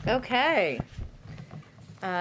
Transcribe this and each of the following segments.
Okay.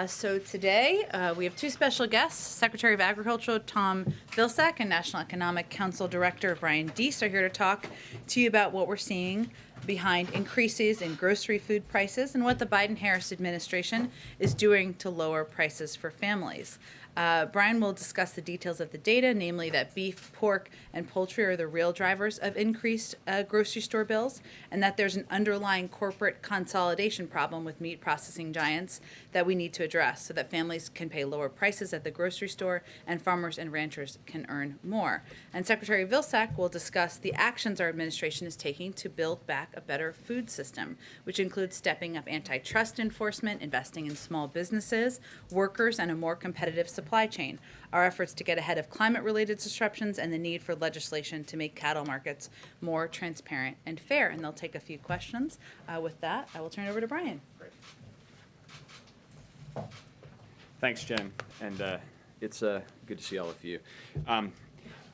So today we have two special guests. Secretary of Agriculture Tom Vilsack and National Economic Council Director Brian Deese are here to talk to you about what we're seeing behind increases in grocery food prices and what the Biden-Harris administration is doing to lower prices for families. Brian will discuss the details of the data, namely that beef, pork, and poultry are the real drivers of increased grocery store bills, and that there's an underlying corporate consolidation problem with meat processing giants that we need to address so that families can pay lower prices at the grocery store and farmers and ranchers can earn more. And Secretary Vilsack will discuss the actions our administration is taking to build back a better food system, which includes stepping up antitrust enforcement, investing in small businesses, workers, and a more competitive supply chain, our efforts to get ahead of climate-related disruptions, and the need for legislation to make cattle markets more transparent and fair. And they'll take a few questions. With that, I will turn it over to Brian. Great. Thanks, Jen, and it's good to see all of you.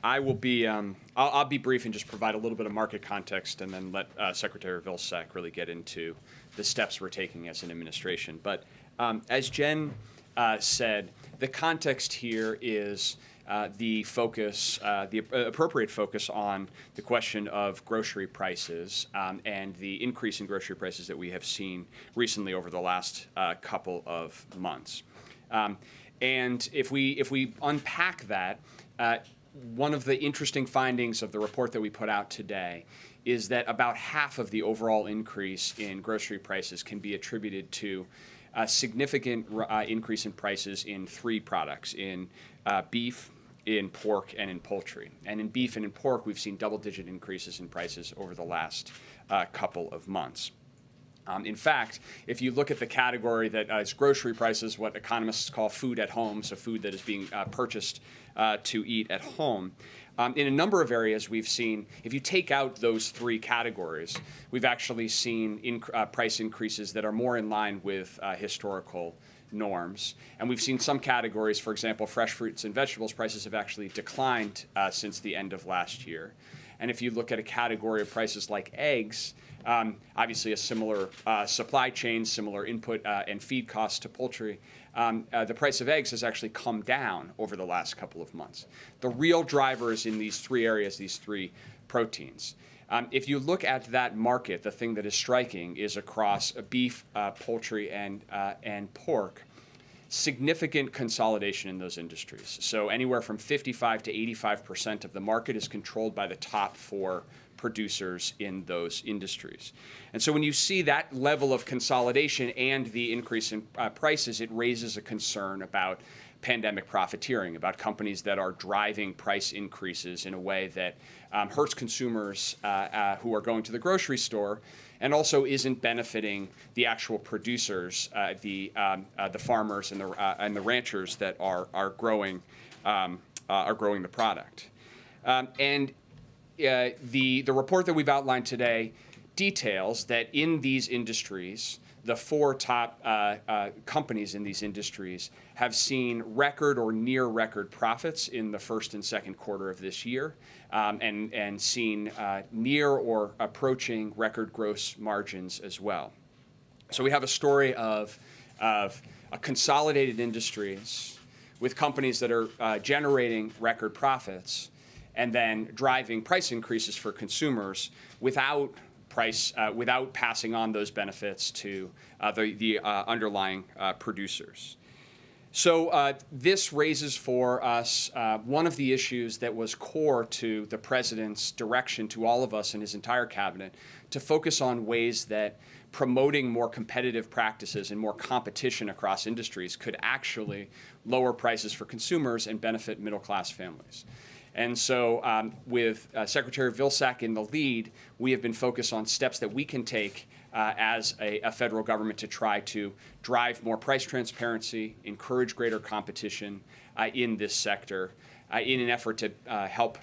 I will be, I'll be brief and just provide a little bit of market context and then let Secretary Vilsack really get into the steps we're taking as an administration. But as Jen said, the context here is the focus, the appropriate focus on the question of grocery prices and the increase in grocery prices that we have seen recently over the last couple of months. And if we unpack that, one of the interesting findings of the report that we put out today is that about half of the overall increase in grocery prices can be attributed to a significant increase in prices in three products, in beef, in pork, and in poultry. And in beef and in pork, we've seen double-digit increases in prices over the last couple of months. In fact, if you look at the category that is grocery prices, what economists call food at home, so food that is being purchased to eat at home, in a number of areas we've seen, if you take out those three categories, we've actually seen price increases that are more in line with historical norms. And we've seen some categories, for example, fresh fruits and vegetables prices have actually declined since the end of last year. And if you look at a category of prices like eggs, obviously a similar supply chain, similar input and feed costs to poultry, the price of eggs has actually come down over the last couple of months. The real drivers in these three areas, these three proteins. If you look at that market, the thing that is striking is across beef, poultry, and pork, significant consolidation in those industries. So anywhere from 55 to 85% of the market is controlled by the top four producers in those industries. And so when you see that level of consolidation and the increase in prices, it raises a concern about pandemic profiteering, about companies that are driving price increases in a way that hurts consumers who are going to the grocery store and also isn't benefiting the actual producers, the farmers and the ranchers that are growing the product. The report that we've outlined today details that in these industries, the four top companies in these industries have seen record or near record profits in the first and second quarter of this year, and seen near or approaching record gross margins as well. So we have a story of consolidated industries with companies that are generating record profits and then driving price increases for consumers without passing on those benefits to the underlying producers. So this raises for us one of the issues that was core to the president's direction to all of us and his entire cabinet to focus on ways that promoting more competitive practices and more competition across industries could actually lower prices for consumers and benefit middle-class families. And so with Secretary Vilsack in the lead, we have been focused on steps that we can take as a federal government to try to drive more price transparency, encourage greater competition in this sector in an effort to help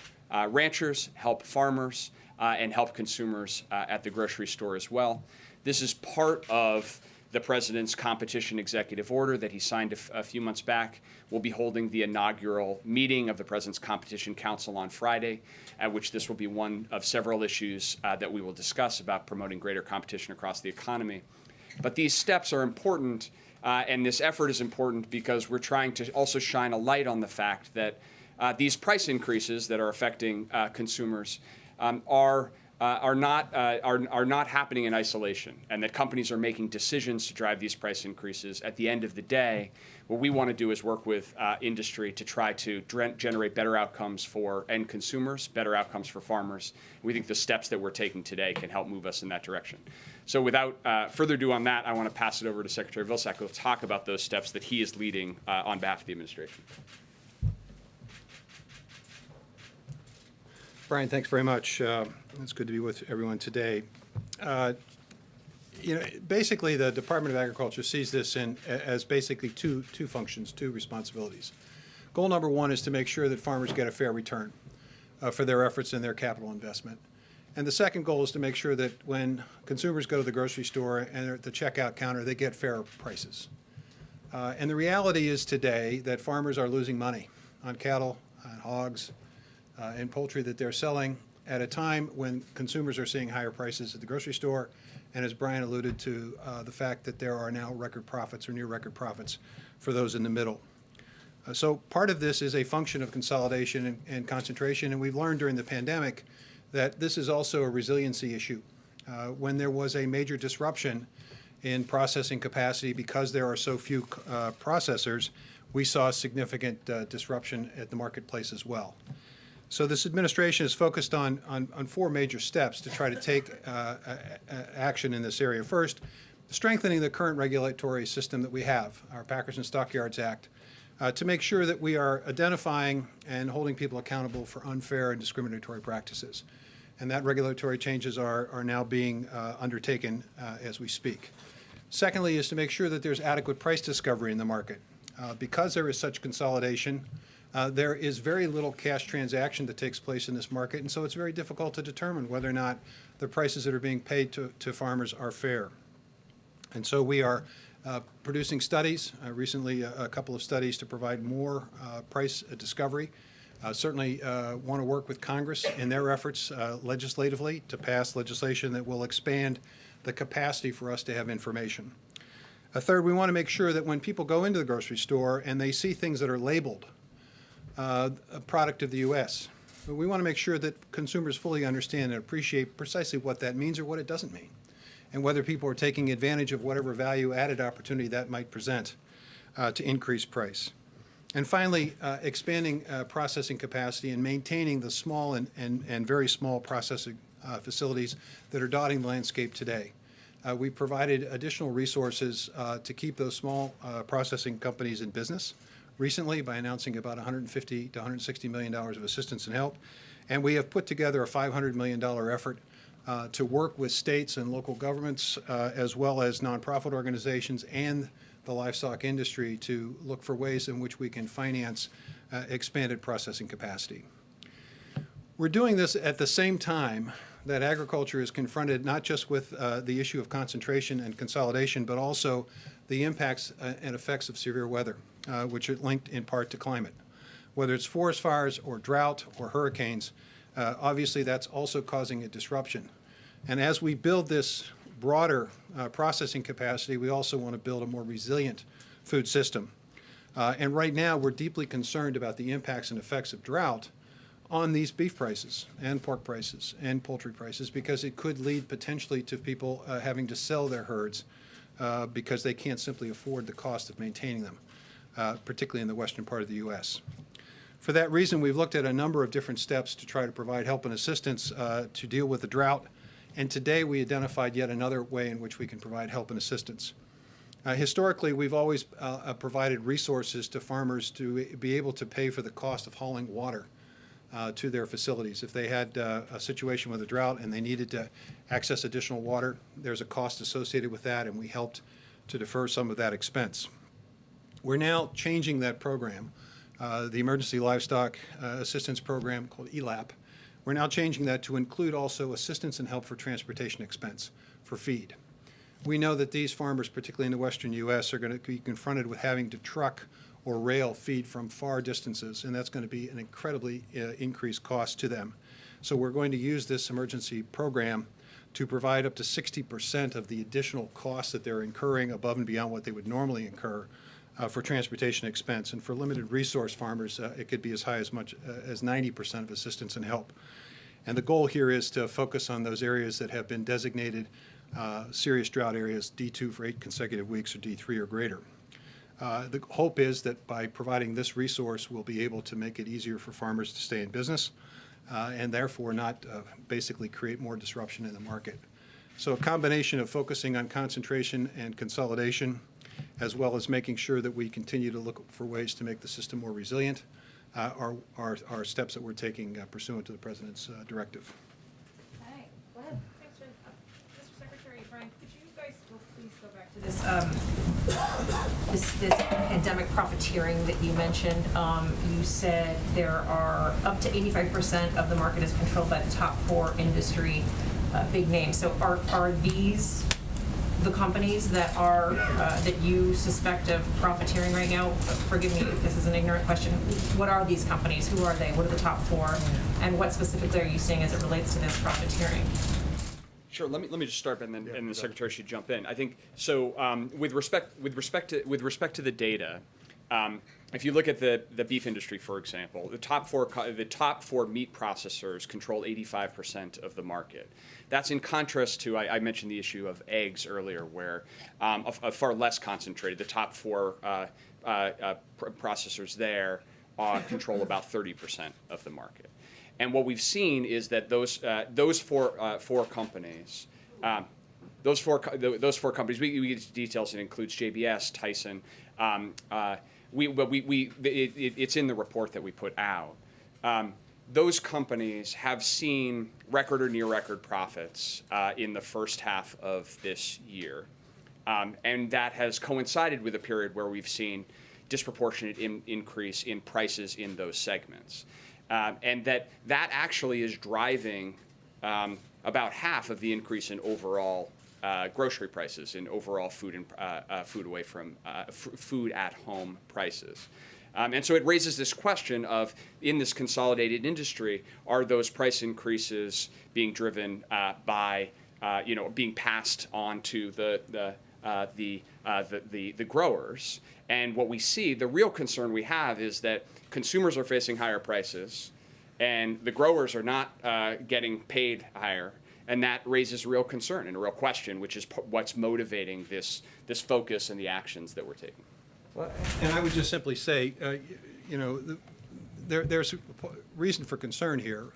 ranchers, help farmers, and help consumers at the grocery store as well. This is part of the president's competition executive order that he signed a few months back. We'll be holding the inaugural meeting of the President's Competition Council on Friday, at which this will be one of several issues that we will discuss about promoting greater competition across the economy. But these steps are important, and this effort is important because we're trying to also shine a light on the fact that these price increases that are affecting consumers are not happening in isolation, and that companies are making decisions to drive these price increases. At the end of the day, what we want to do is work with industry to try to generate better outcomes for end consumers, better outcomes for farmers. We think the steps that we're taking today can help move us in that direction. So without further ado on that, I want to pass it over to Secretary Vilsack, who will talk about those steps that he is leading on behalf of the administration. Brian, thanks very much. It's good to be with everyone today. Basically, the Department of Agriculture sees this as basically two functions, two responsibilities. Goal number one is to make sure that farmers get a fair return for their efforts and their capital investment. And the second goal is to make sure that when consumers go to the grocery store and they're at the checkout counter, they get fair prices. And the reality is today that farmers are losing money on cattle, on hogs, and poultry that they're selling at a time when consumers are seeing higher prices at the grocery store, and as Brian alluded to, the fact that there are now record profits or near record profits for those in the middle. So part of this is a function of consolidation and concentration, and we've learned during the pandemic that this is also a resiliency issue. When there was a major disruption in processing capacity because there are so few processors, we saw significant disruption at the marketplace as well. So this administration is focused on four major steps to try to take action in this area. First, strengthening the current regulatory system that we have, our Packers and Stockyards Act, to make sure that we are identifying and holding people accountable for unfair and discriminatory practices. And that regulatory changes are now being undertaken as we speak. Secondly is to make sure that there's adequate price discovery in the market. Because there is such consolidation, there is very little cash transaction that takes place in this market, and so it's very difficult to determine whether or not the prices that are being paid to farmers are fair. And so we are producing studies, recently a couple of studies to provide more price discovery. Certainly want to work with Congress in their efforts legislatively to pass legislation that will expand the capacity for us to have information. Third, we want to make sure that when people go into the grocery store and they see things that are labeled a product of the U.S., we want to make sure that consumers fully understand and appreciate precisely what that means or what it doesn't mean, and whether people are taking advantage of whatever value-added opportunity that might present to increase price. And finally, expanding processing capacity and maintaining the small and very small processing facilities that are dotting the landscape today. We provided additional resources to keep those small processing companies in business recently by announcing about $150 to $160 million of assistance and help. And we have put together a $500 million effort to work with states and local governments as well as nonprofit organizations and the livestock industry to look for ways in which we can finance expanded processing capacity. We're doing this at the same time that agriculture is confronted not just with the issue of concentration and consolidation, but also the impacts and effects of severe weather, which are linked in part to climate. Whether it's forest fires or drought or hurricanes, obviously that's also causing a disruption. And as we build this broader processing capacity, we also want to build a more resilient food system. And right now, we're deeply concerned about the impacts and effects of drought on these beef prices and pork prices and poultry prices, because it could lead potentially to people having to sell their herds because they can't simply afford the cost of maintaining them, particularly in the western part of the U.S. For that reason, we've looked at a number of different steps to try to provide help and assistance to deal with the drought. And today we identified yet another way in which we can provide help and assistance. Historically, we've always provided resources to farmers to be able to pay for the cost of hauling water to their facilities. If they had a situation with a drought and they needed to access additional water, there's a cost associated with that, and we helped to defer some of that expense. We're now changing that program, the Emergency Livestock Assistance Program called ELAP. We're now changing that to include also assistance and help for transportation expense for feed. We know that these farmers, particularly in the western U.S., are going to be confronted with having to truck or rail feed from far distances, and that's going to be an incredibly increased cost to them. So we're going to use this emergency program to provide up to 60% of the additional costs that they're incurring above and beyond what they would normally incur for transportation expense. And for limited resource farmers, it could be as high as much as 90% of assistance and help. And the goal here is to focus on those areas that have been designated serious drought areas, D2 for 8 consecutive weeks or D3 or greater. The hope is that by providing this resource, we'll be able to make it easier for farmers to stay in business and therefore not basically create more disruption in the market. So a combination of focusing on concentration and consolidation, as well as making sure that we continue to look for ways to make the system more resilient, are steps that we're taking pursuant to the President's directive. Okay, go ahead. Thanks, Jen. Mr. Secretary, Brian, could you guys please go back to this pandemic profiteering that you mentioned? You said there are up to 85% of the market is controlled by the top 4 industry big names. So are these the companies that are that you suspect of profiteering right now? Forgive me if this is an ignorant question. What are these companies? Who are they? What are the top 4? And what specifically are you seeing as it relates to this profiteering? Sure. Let me just start, and then the secretary should jump in. I think so. With respect to the data, if you look at the beef industry, for example, the top four meat processors control 85% of the market. That's in contrast to I mentioned the issue of eggs earlier, where a far less concentrated. The top 4 processors there control about 30% of the market. And what we've seen is that those four companies, those four companies, we get details. It includes JBS, Tyson. It's in the report that we put out. Those companies have seen record or near record profits in the first half of this year, and that has coincided with a period where we've seen disproportionate increase in prices in those segments. And that actually is driving about half of the increase in overall grocery prices, in overall food and food away from food at home prices. And so it raises this question of, in this consolidated industry, are those price increases being driven by being passed on to the growers? And what we see, the real concern we have, is that consumers are facing higher prices, and the growers are not getting paid higher, and that raises real concern and a real question, which is what's motivating this focus and the actions that we're taking. Well, and I would just simply say, there's reason for concern here.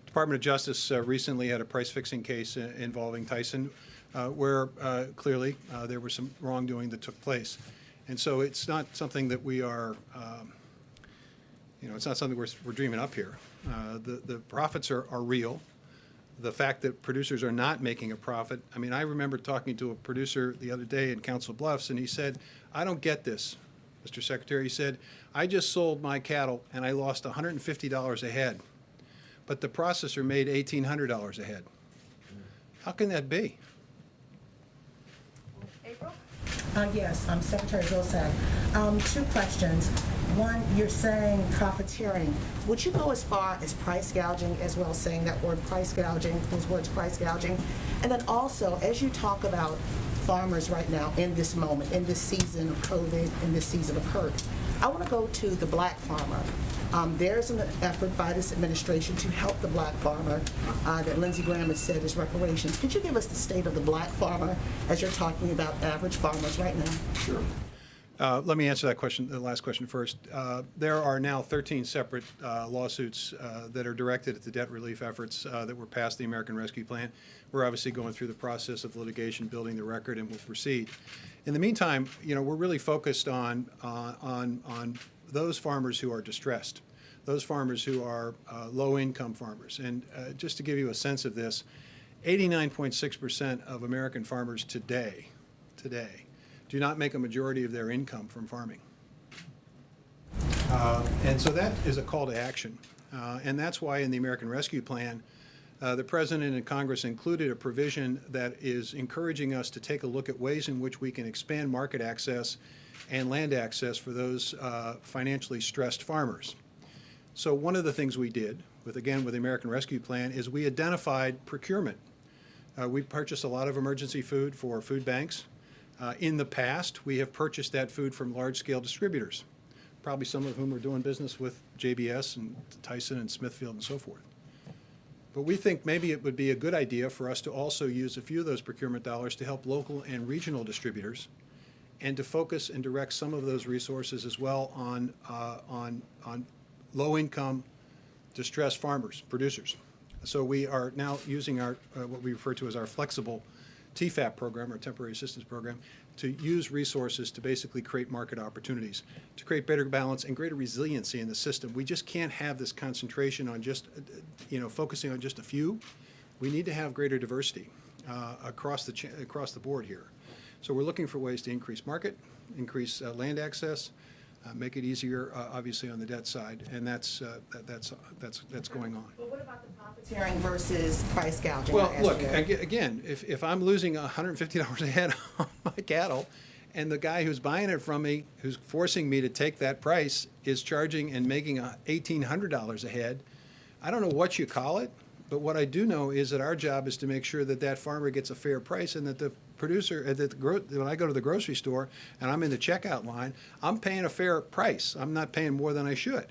Department of Justice recently had a price-fixing case involving Tyson, where clearly there was some wrongdoing that took place. And so it's not something that we are, it's not something we're dreaming up here. The profits are real. The fact that producers are not making a profit. I mean, I remember talking to a producer the other day in Council Bluffs, and he said, "I don't get this, Mr. Secretary." He said, "I just sold my cattle and I lost $150 a head, but the processor made $1,800 a head. How can that be?" April? Yes, Secretary Vilsack. 2 questions. One, you're saying profiteering. Would you go as far as price gouging as well, saying that word price gouging, those words price gouging? And then also, as you talk about farmers right now in this moment, in this season of COVID, in this season of hurt, I want to go to the black farmer. There's an effort by this administration to help the black farmer that Lindsey Graham has said is reparations. Could you give us the state of the black farmer as you're talking about average farmers right now? Sure. Let me answer that question, the last question first. There are now 13 separate lawsuits that are directed at the debt relief efforts that were passed the American Rescue Plan. We're obviously going through the process of litigation, building the record, and we'll proceed. In the meantime, we're really focused on those farmers who are distressed, those farmers who are low-income farmers. And just to give you a sense of this, 89.6% of American farmers today do not make a majority of their income from farming. And so that is a call to action. And that's why in the American Rescue Plan, the President and Congress included a provision that is encouraging us to take a look at ways in which we can expand market access and land access for those financially stressed farmers. So one of the things we did, with the American Rescue Plan, is we identified procurement. We purchase a lot of emergency food for food banks. In the past, we have purchased that food from large-scale distributors, probably some of whom are doing business with JBS and Tyson and Smithfield and so forth. But we think maybe it would be a good idea for us to also use a few of those procurement dollars to help local and regional distributors, and to focus and direct some of those resources as well on low-income, distressed farmers, producers. So we are now using our what we refer to as our flexible TFAP program, or temporary assistance program, to use resources to basically create market opportunities, to create better balance and greater resiliency in the system. We just can't have this concentration on just, focusing on just a few. We need to have greater diversity across the board here. So we're looking for ways to increase market, increase land access, make it easier, obviously, on the debt side, and that's going on. But what about the profiteering versus price gouging? Well, I asked look, you? again, if I'm losing $150 a head on my cattle, and the guy who's buying it from me, who's forcing me to take that price, is charging and making $1,800 a head, I don't know what you call it, but what I do know is that our job is to make sure that that farmer gets a fair price, and that the producer, when I go to the grocery store and I'm in the checkout line, I'm paying a fair price. I'm not paying more than I should.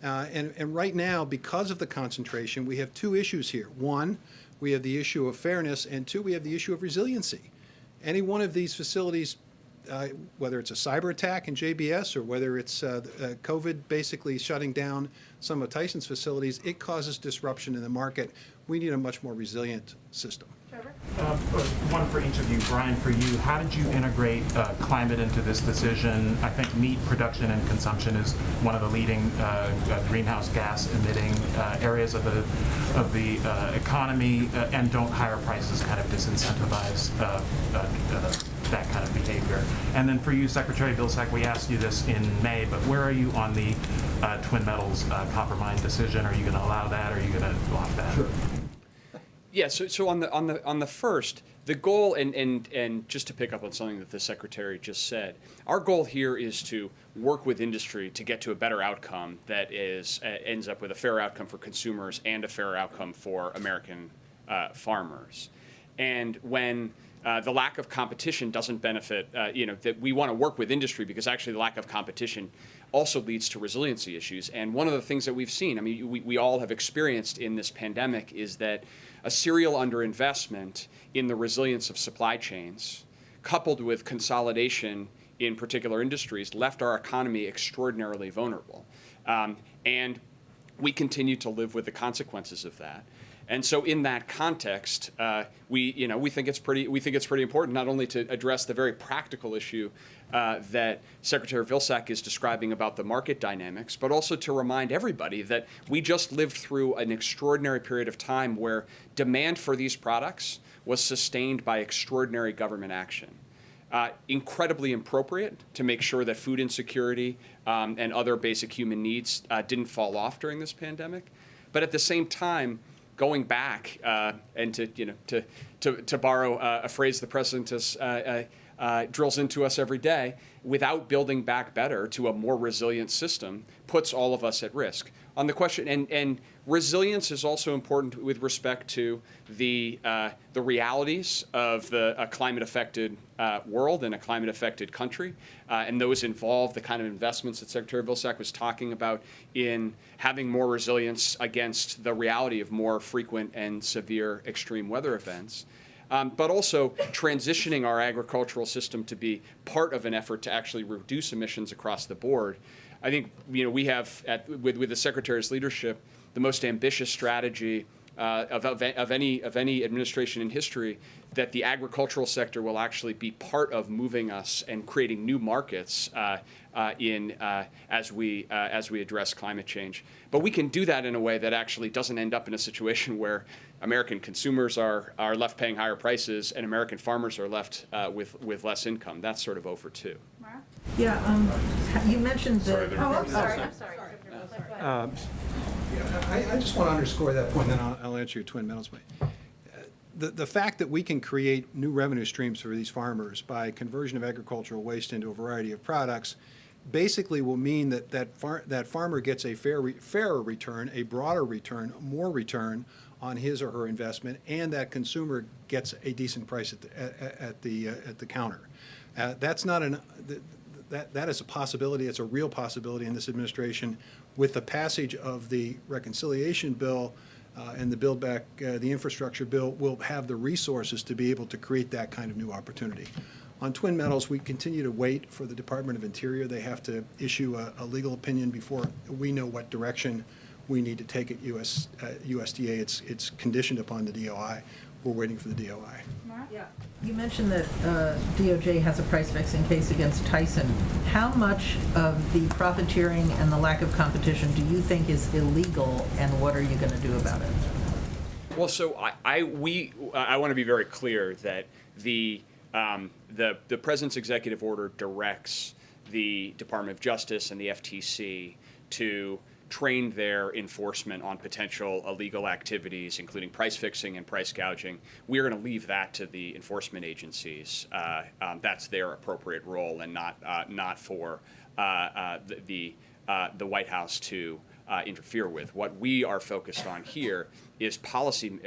And right now, because of the concentration, we have two issues here. One, we have the issue of fairness, and two, we have the issue of resiliency. Any one of these facilities, whether it's a cyber attack in JBS or whether it's COVID basically shutting down some of Tyson's facilities, it causes disruption in the market. We need a much more resilient system. One for each of you. Brian, for you, how did you integrate climate into this decision? I think meat production and consumption is one of the leading greenhouse gas emitting areas of the economy, and don't higher prices kind of disincentivize that kind of behavior? And then for you, Secretary Vilsack, we asked you this in May, but where are you on the Twin Metals copper mine decision? Are you going to allow that, or are you going to block that? Sure. Yeah, so on the first, the goal, and just to pick up on something that the Secretary just said, our goal here is to work with industry to get to a better outcome that ends up with a fair outcome for consumers and a fair outcome for American farmers. And when the lack of competition doesn't benefit, that we want to work with industry, because actually the lack of competition also leads to resiliency issues. And one of the things that we've seen, I mean, we all have experienced in this pandemic, is that a serial underinvestment in the resilience of supply chains, coupled with consolidation in particular industries, left our economy extraordinarily vulnerable. And we continue to live with the consequences of that. And so, in that context, we think it's pretty important not only to address the very practical issue that Secretary Vilsack is describing about the market dynamics, but also to remind everybody that we just lived through an extraordinary period of time where demand for these products was sustained by extraordinary government action. Incredibly appropriate to make sure that food insecurity and other basic human needs didn't fall off during this pandemic, but at the same time, going back and to borrow a phrase the president drills into us every day, without building back better to a more resilient system, puts all of us at risk. On the question, and resilience is also important with respect to the realities of a climate-affected world and a climate-affected country, and those involve the kind of investments that Secretary Vilsack was talking about in having more resilience against the reality of more frequent and severe extreme weather events. But also transitioning our agricultural system to be part of an effort to actually reduce emissions across the board. I think we have, with the Secretary's leadership, the most ambitious strategy of any administration in history, that the agricultural sector will actually be part of moving us and creating new markets as we address climate change. But we can do that in a way that actually doesn't end up in a situation where American consumers are left paying higher prices and American farmers are left with less income. That's sort of over too. Mara? Yeah, you mentioned that. I'm sorry. I just want to underscore that point, and then I'll answer your Twin Metals point. The fact that we can create new revenue streams for these farmers by conversion of agricultural waste into a variety of products basically will mean that that farmer gets a fairer return, a broader return, more return on his or her investment, and that consumer gets a decent price at the counter. That's not that is a possibility. It's a real possibility in this administration. With the passage of the reconciliation bill and the Build Back the Infrastructure bill, we'll have the resources to be able to create that kind of new opportunity. On Twin Metals, we continue to wait for the Department of Interior. They have to issue a legal opinion before we know what direction we need to take at USDA. It's conditioned upon the DOI. We're waiting for the DOI. Yeah. You mentioned that DOJ has a price fixing case against Tyson. How much of the profiteering and the lack of competition do you think is illegal, and what are you going to do about it? Well, so I want to be very clear that the president's executive order directs the Department of Justice and the FTC to train their enforcement on potential illegal activities, including price fixing and price gouging. We are going to leave that to the enforcement agencies. That's their appropriate role, and not for the White House to interfere with. What we are focused on here is policy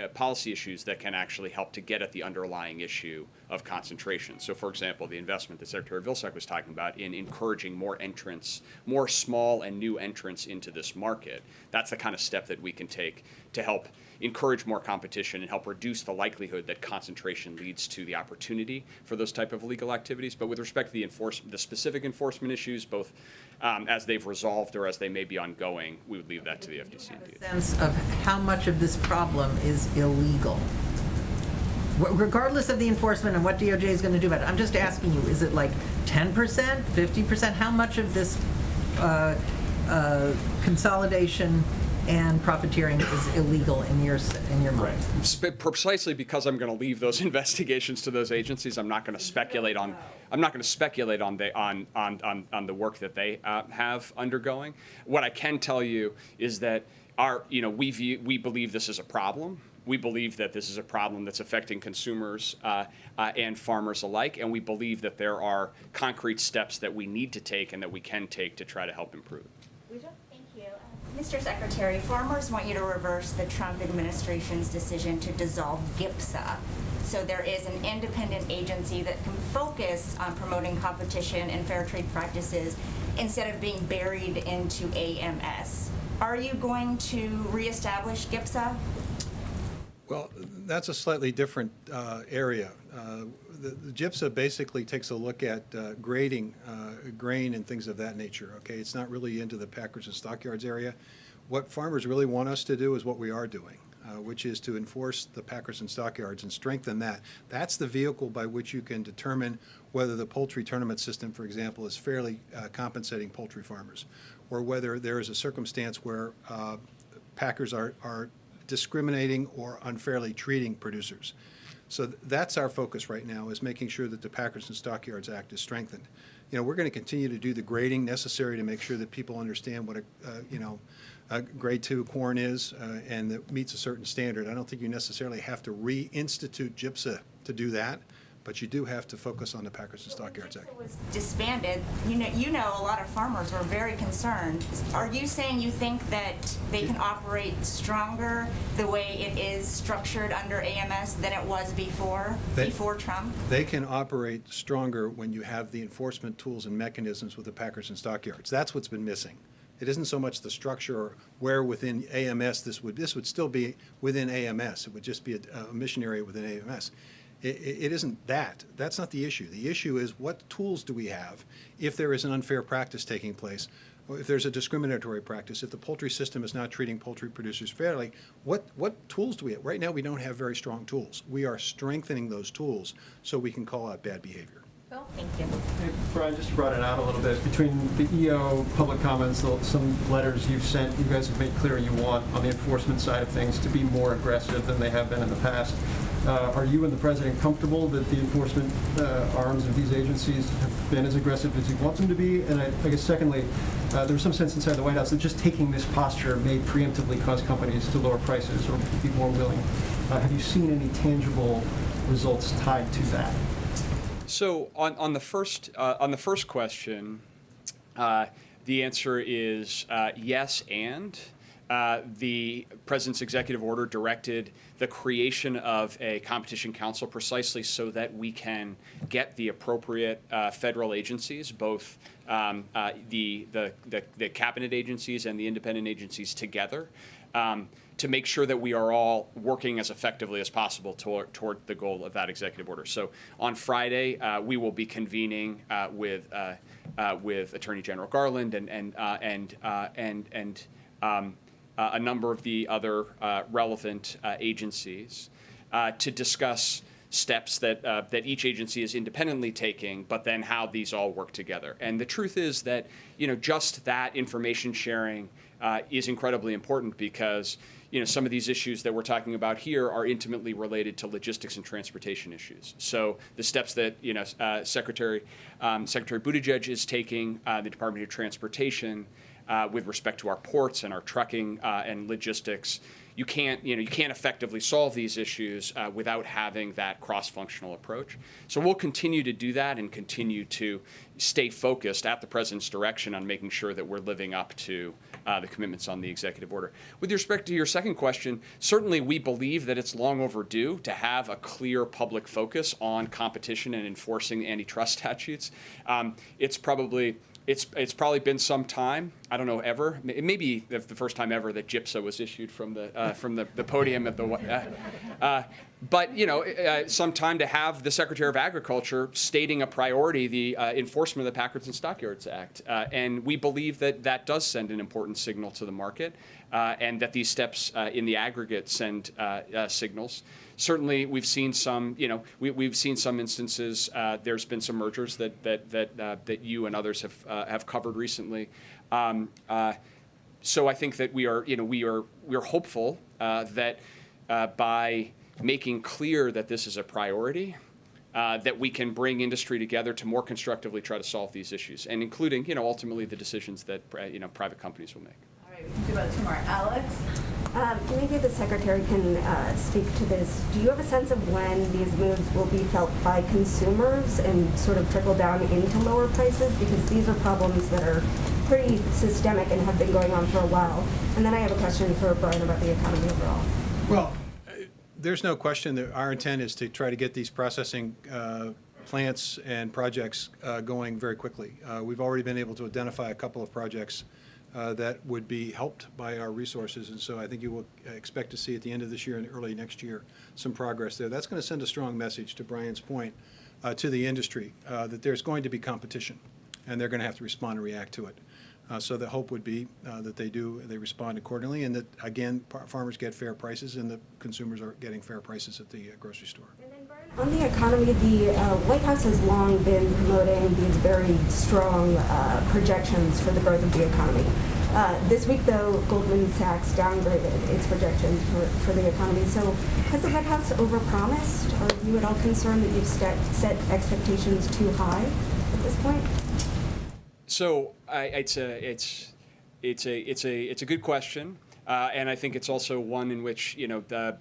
issues that can actually help to get at the underlying issue of concentration. So, for example, the investment that Secretary Vilsack was talking about in encouraging more entrants, more small and new entrants into this market. That's the kind of step that we can take to help encourage more competition and help reduce the likelihood that concentration leads to the opportunity for those type of illegal activities. But with respect to the specific enforcement issues, both as they've resolved or as they may be ongoing, we would leave that to the FTC. Sense of how much of this problem is illegal, regardless of the enforcement and what DOJ is going to do about it. I'm just asking you, is it like 10%, 50%? How much of this consolidation and profiteering is illegal in your mind? Precisely because I'm going to leave those investigations to those agencies. I'm not going to speculate on. I'm not going to speculate on the work that they have undergoing. What I can tell you is that we believe this is a problem. We believe that this is a problem that's affecting consumers and farmers alike, and we believe that there are concrete steps that we need to take and that we can take to try to help improve it. Thank you. Mr. Secretary, farmers want you to reverse the Trump administration's decision to dissolve GIPSA. So there is an independent agency that can focus on promoting competition and fair trade practices instead of being buried into AMS. Are you going to reestablish GIPSA? Well, that's a slightly different area. The GIPSA basically takes a look at grading grain and things of that nature, okay? It's not really into the packers and stockyards area. What farmers really want us to do is what we are doing, which is to enforce the packers and stockyards and strengthen that. That's the vehicle by which you can determine whether the poultry tournament system, for example, is fairly compensating poultry farmers, or whether there is a circumstance where packers are discriminating or unfairly treating producers. So that's our focus right now, is making sure that the Packers and Stockyards Act is strengthened. We're going to continue to do the grading necessary to make sure that people understand what a grade 2 corn is and that meets a certain standard. I don't think you necessarily have to reinstitute GIPSA to do that, but you do have to focus on the Packers and Stockyards Act. It was disbanded. You know, a lot of farmers were very concerned. Are you saying you think that they can operate stronger the way it is structured under AMS than it was before Trump? They can operate stronger when you have the enforcement tools and mechanisms with the Packers and Stockyards. That's what's been missing. It isn't so much the structure or where within AMS this would still be within AMS. It would just be a mission area within AMS. It isn't that. That's not the issue. The issue is, what tools do we have if there is an unfair practice taking place, or if there's a discriminatory practice, if the poultry system is not treating poultry producers fairly, what tools do we have? Right now, we don't have very strong tools. We are strengthening those tools so we can call out bad behavior. Phil, thank you. Hey, Brian, just brought it out a little bit. Between the EO public comments, some letters you've sent, you guys have made clear you want, on the enforcement side of things, to be more aggressive than they have been in the past. Are you and the President comfortable that the enforcement arms of these agencies have been as aggressive as you want them to be? And I guess secondly, there was some sense inside the White House that just taking this posture may preemptively cause companies to lower prices or be more willing. Have you seen any tangible results tied to that? So on the first question, the answer is yes, and the President's executive order directed the creation of a competition council precisely so that we can get the appropriate federal agencies, both the cabinet agencies and the independent agencies together, to make sure that we are all working as effectively as possible toward the goal of that executive order. So on Friday, we will be convening with Attorney General Garland and a number of the other relevant agencies to discuss steps that each agency is independently taking, but then how these all work together. And the truth is that just that information sharing is incredibly important because some of these issues that we're talking about here are intimately related to logistics and transportation issues. So the steps that Secretary Buttigieg is taking, the Department of Transportation, with respect to our ports and our trucking and logistics, you can't effectively solve these issues without having that cross-functional approach. So we'll continue to do that and continue to stay focused at the President's direction on making sure that we're living up to the commitments on the executive order. With respect to your second question, certainly we believe that it's long overdue to have a clear public focus on competition and enforcing antitrust statutes. It's probably been some time. I don't know, ever. It may be the first time ever that GIPSA was issued from the podium at the. But some time to have the Secretary of Agriculture stating a priority, the enforcement of the Packards and Stockyards Act, and we believe that does send an important signal to the market, and that these steps in the aggregate send signals. Certainly, we've seen some. We've seen some instances. There's been some mergers that you and others have covered recently. So I think that we are hopeful that by making clear that this is a priority, that we can bring industry together to more constructively try to solve these issues, and including ultimately the decisions that private companies will make. All right, we can do about two more. Alex? Maybe the Secretary can speak to this. Do you have a sense of when these moves will be felt by consumers and sort of trickle down into lower prices? Because these are problems that are pretty systemic and have been going on for a while. And then I have a question for Brian about the economy overall. Well, there's no question that our intent is to try to get these processing plants and projects going very quickly. We've already been able to identify a couple of projects that would be helped by our resources, and so I think you will expect to see at the end of this year and early next year some progress there. That's going to send a strong message, to Brian's point, to the industry that there's going to be competition, and they're going to have to respond and react to it. So the hope would be that they respond accordingly, and that, again, farmers get fair prices and the consumers are getting fair prices at the grocery store. And then, Brian, on the economy, the White House has long been promoting these very strong projections for the growth of the economy. This week, though, Goldman Sachs downgraded its projections for the economy. So has the White House overpromised? Are you at all concerned that you've set expectations too high at this point? So it's a good question, and I think it's also one in which the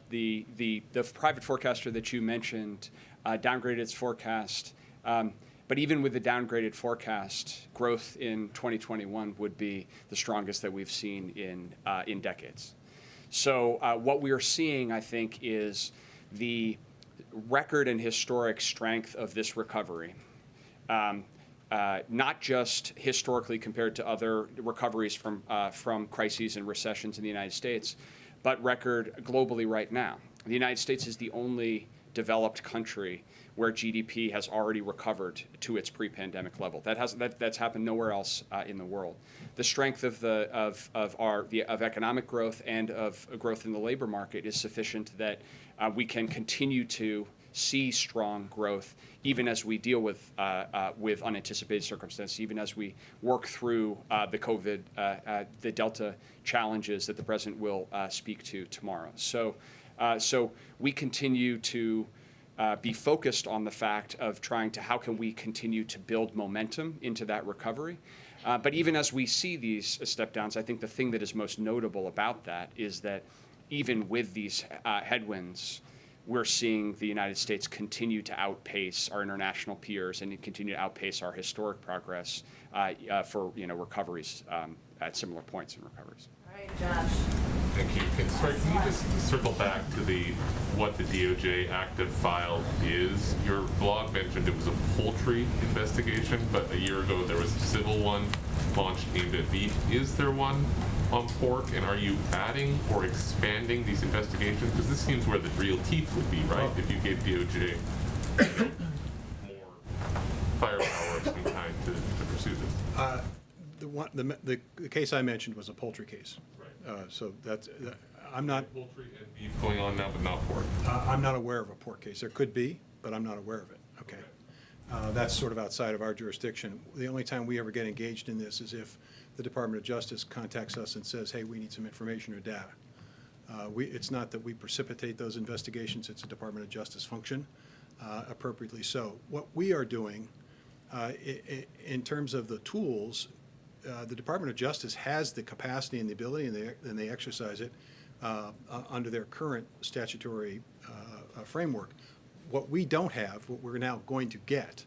private forecaster that you mentioned downgraded its forecast. But even with the downgraded forecast, growth in 2021 would be the strongest that we've seen in decades. So what we are seeing, I think, is the record and historic strength of this recovery. Not just historically compared to other recoveries from crises and recessions in the United States, but record globally right now. The United States is the only developed country where GDP has already recovered to its pre-pandemic level. That's happened nowhere else in the world. The strength of economic growth and of growth in the labor market is sufficient that we can continue to see strong growth, even as we deal with unanticipated circumstances, even as we work through the COVID, the Delta challenges that the President will speak to tomorrow. So we continue to be focused on the fact of how can we continue to build momentum into that recovery. But even as we see these step downs, I think the thing that is most notable about that is that even with these headwinds, we're seeing the United States continue to outpace our international peers and continue to outpace our historic progress for recoveries at similar points in recoveries. All Josh. Thank you. Can you just circle back to what the DOJ active file is? Your blog mentioned it was a poultry investigation, but a year ago there was a civil one launched aimed at beef. Is there one on pork, and are you adding or expanding these investigations? Because this seems where the real teeth would be, right? If you gave DOJ more firepower of some kind to pursue this. The case I mentioned was a poultry case. So I'm not. Poultry and beef going on now, but not pork. I'm not aware of a pork case. There could be, but I'm not aware of it. Okay. That's sort of outside of our jurisdiction. The only time we ever get engaged in this is if the Department of Justice contacts us and says, hey, we need some information or data. It's not that we precipitate those investigations. It's a Department of Justice function, appropriately so. What we are doing in terms of the tools, the Department of Justice has the capacity and the ability, and they exercise it under their current statutory framework. What we don't have, what we're now going to get,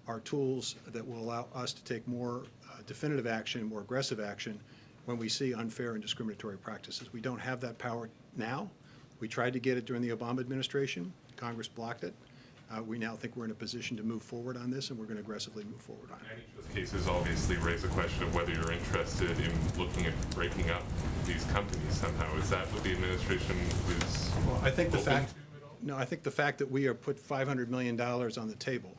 are tools that will allow us to take more definitive action, more aggressive action when we see unfair and discriminatory practices. We don't have that power now. We tried to get it during the Obama administration. Congress blocked it. We now think we're in a position to move forward on this, and we're going to aggressively move forward on it. Antitrust cases obviously raise the question of whether you're interested in looking at breaking up these companies somehow. Is that what the administration is? Well, I think the open fact, to at all? no, I think the fact that we are put $500 million on the table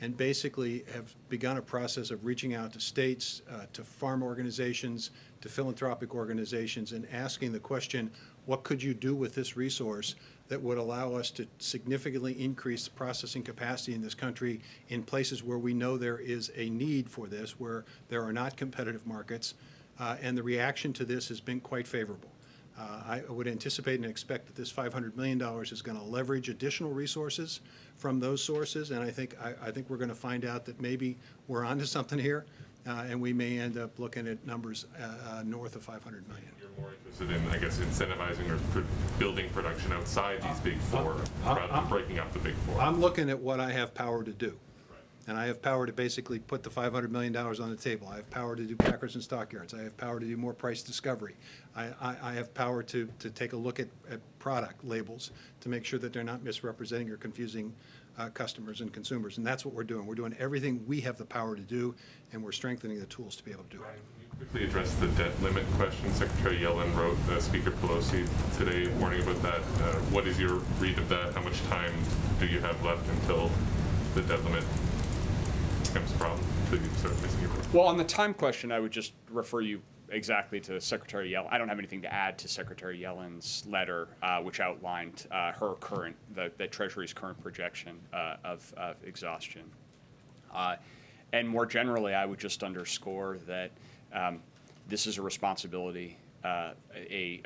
and basically have begun a process of reaching out to states, to farm organizations, to philanthropic organizations, and asking the question, what could you do with this resource that would allow us to significantly increase processing capacity in this country in places where we know there is a need for this, where there are not competitive markets, and the reaction to this has been quite favorable. I would anticipate and expect that this $500 million is going to leverage additional resources from those sources, and I think we're going to find out that maybe we're onto something here, and we may end up looking at numbers north of $500 million. You're more interested in, I guess, incentivizing or building production outside these big four rather than breaking up the big four. I'm looking at what I have power to do. And I have power to basically put the $500 million on the table. I have power to do packers and stockyards. I have power to do more price discovery. I have power to take a look at product labels to make sure that they're not misrepresenting or confusing customers and consumers. And that's what we're doing. We're doing everything we have the power to do, and we're strengthening the tools to be able to do it. Can you quickly address the debt limit question? Secretary Yellen wrote Speaker Pelosi today warning about that. What is your read of that? How much time do you have left until the debt limit becomes a problem? So you start missing your work? Well, on the time question, I would just refer you exactly to Secretary Yellen. I don't have anything to add to Secretary Yellen's letter, which outlined the Treasury's current projection of exhaustion. And more generally, I would just underscore that this is a responsibility, a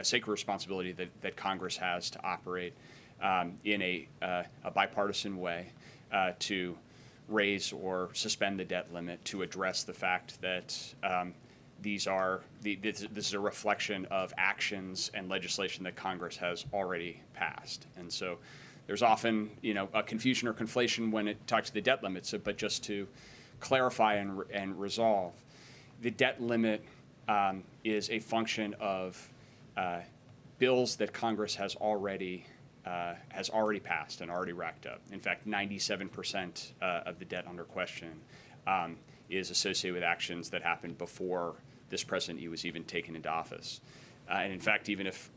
sacred responsibility that Congress has to operate in a bipartisan way to raise or suspend the debt limit, to address the fact that this is a reflection of actions and legislation that Congress has already passed. And so there's often, a confusion or conflation when it talks to the debt limit. But just to clarify and resolve, the debt limit is a function of bills that Congress has already passed and already racked up. In fact, 97% of the debt under question is associated with actions that happened before this president was even taken into office. And in fact, even if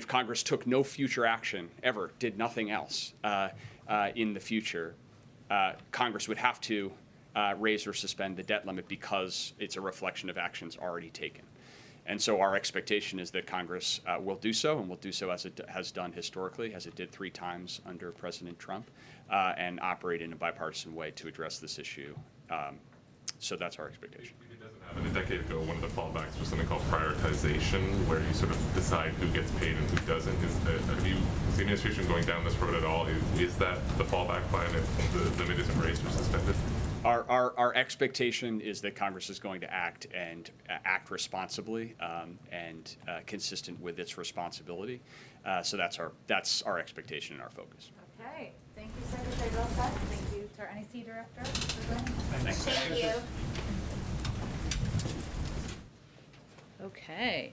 Congress took no future action ever, did nothing else in the future, Congress would have to raise or suspend the debt limit because it's a reflection of actions already taken. And so our expectation is that Congress will do so, and will do so as it has done historically, as it did 3 times under President Trump, and operate in a bipartisan way to address this issue. So that's our expectation. It doesn't happen. A decade ago, one of the fallbacks was something called prioritization, where you sort of decide who gets paid and who doesn't. Is the administration going down this road at all? Is that the fallback plan if the limit isn't raised or suspended? Our expectation is that Congress is going to act responsibly and consistent with its responsibility. So that's our expectation and our focus. Okay, thank you, Secretary Vilsack. Thank you to our NEC Director, Mr. Glenn. Thank you. Okay.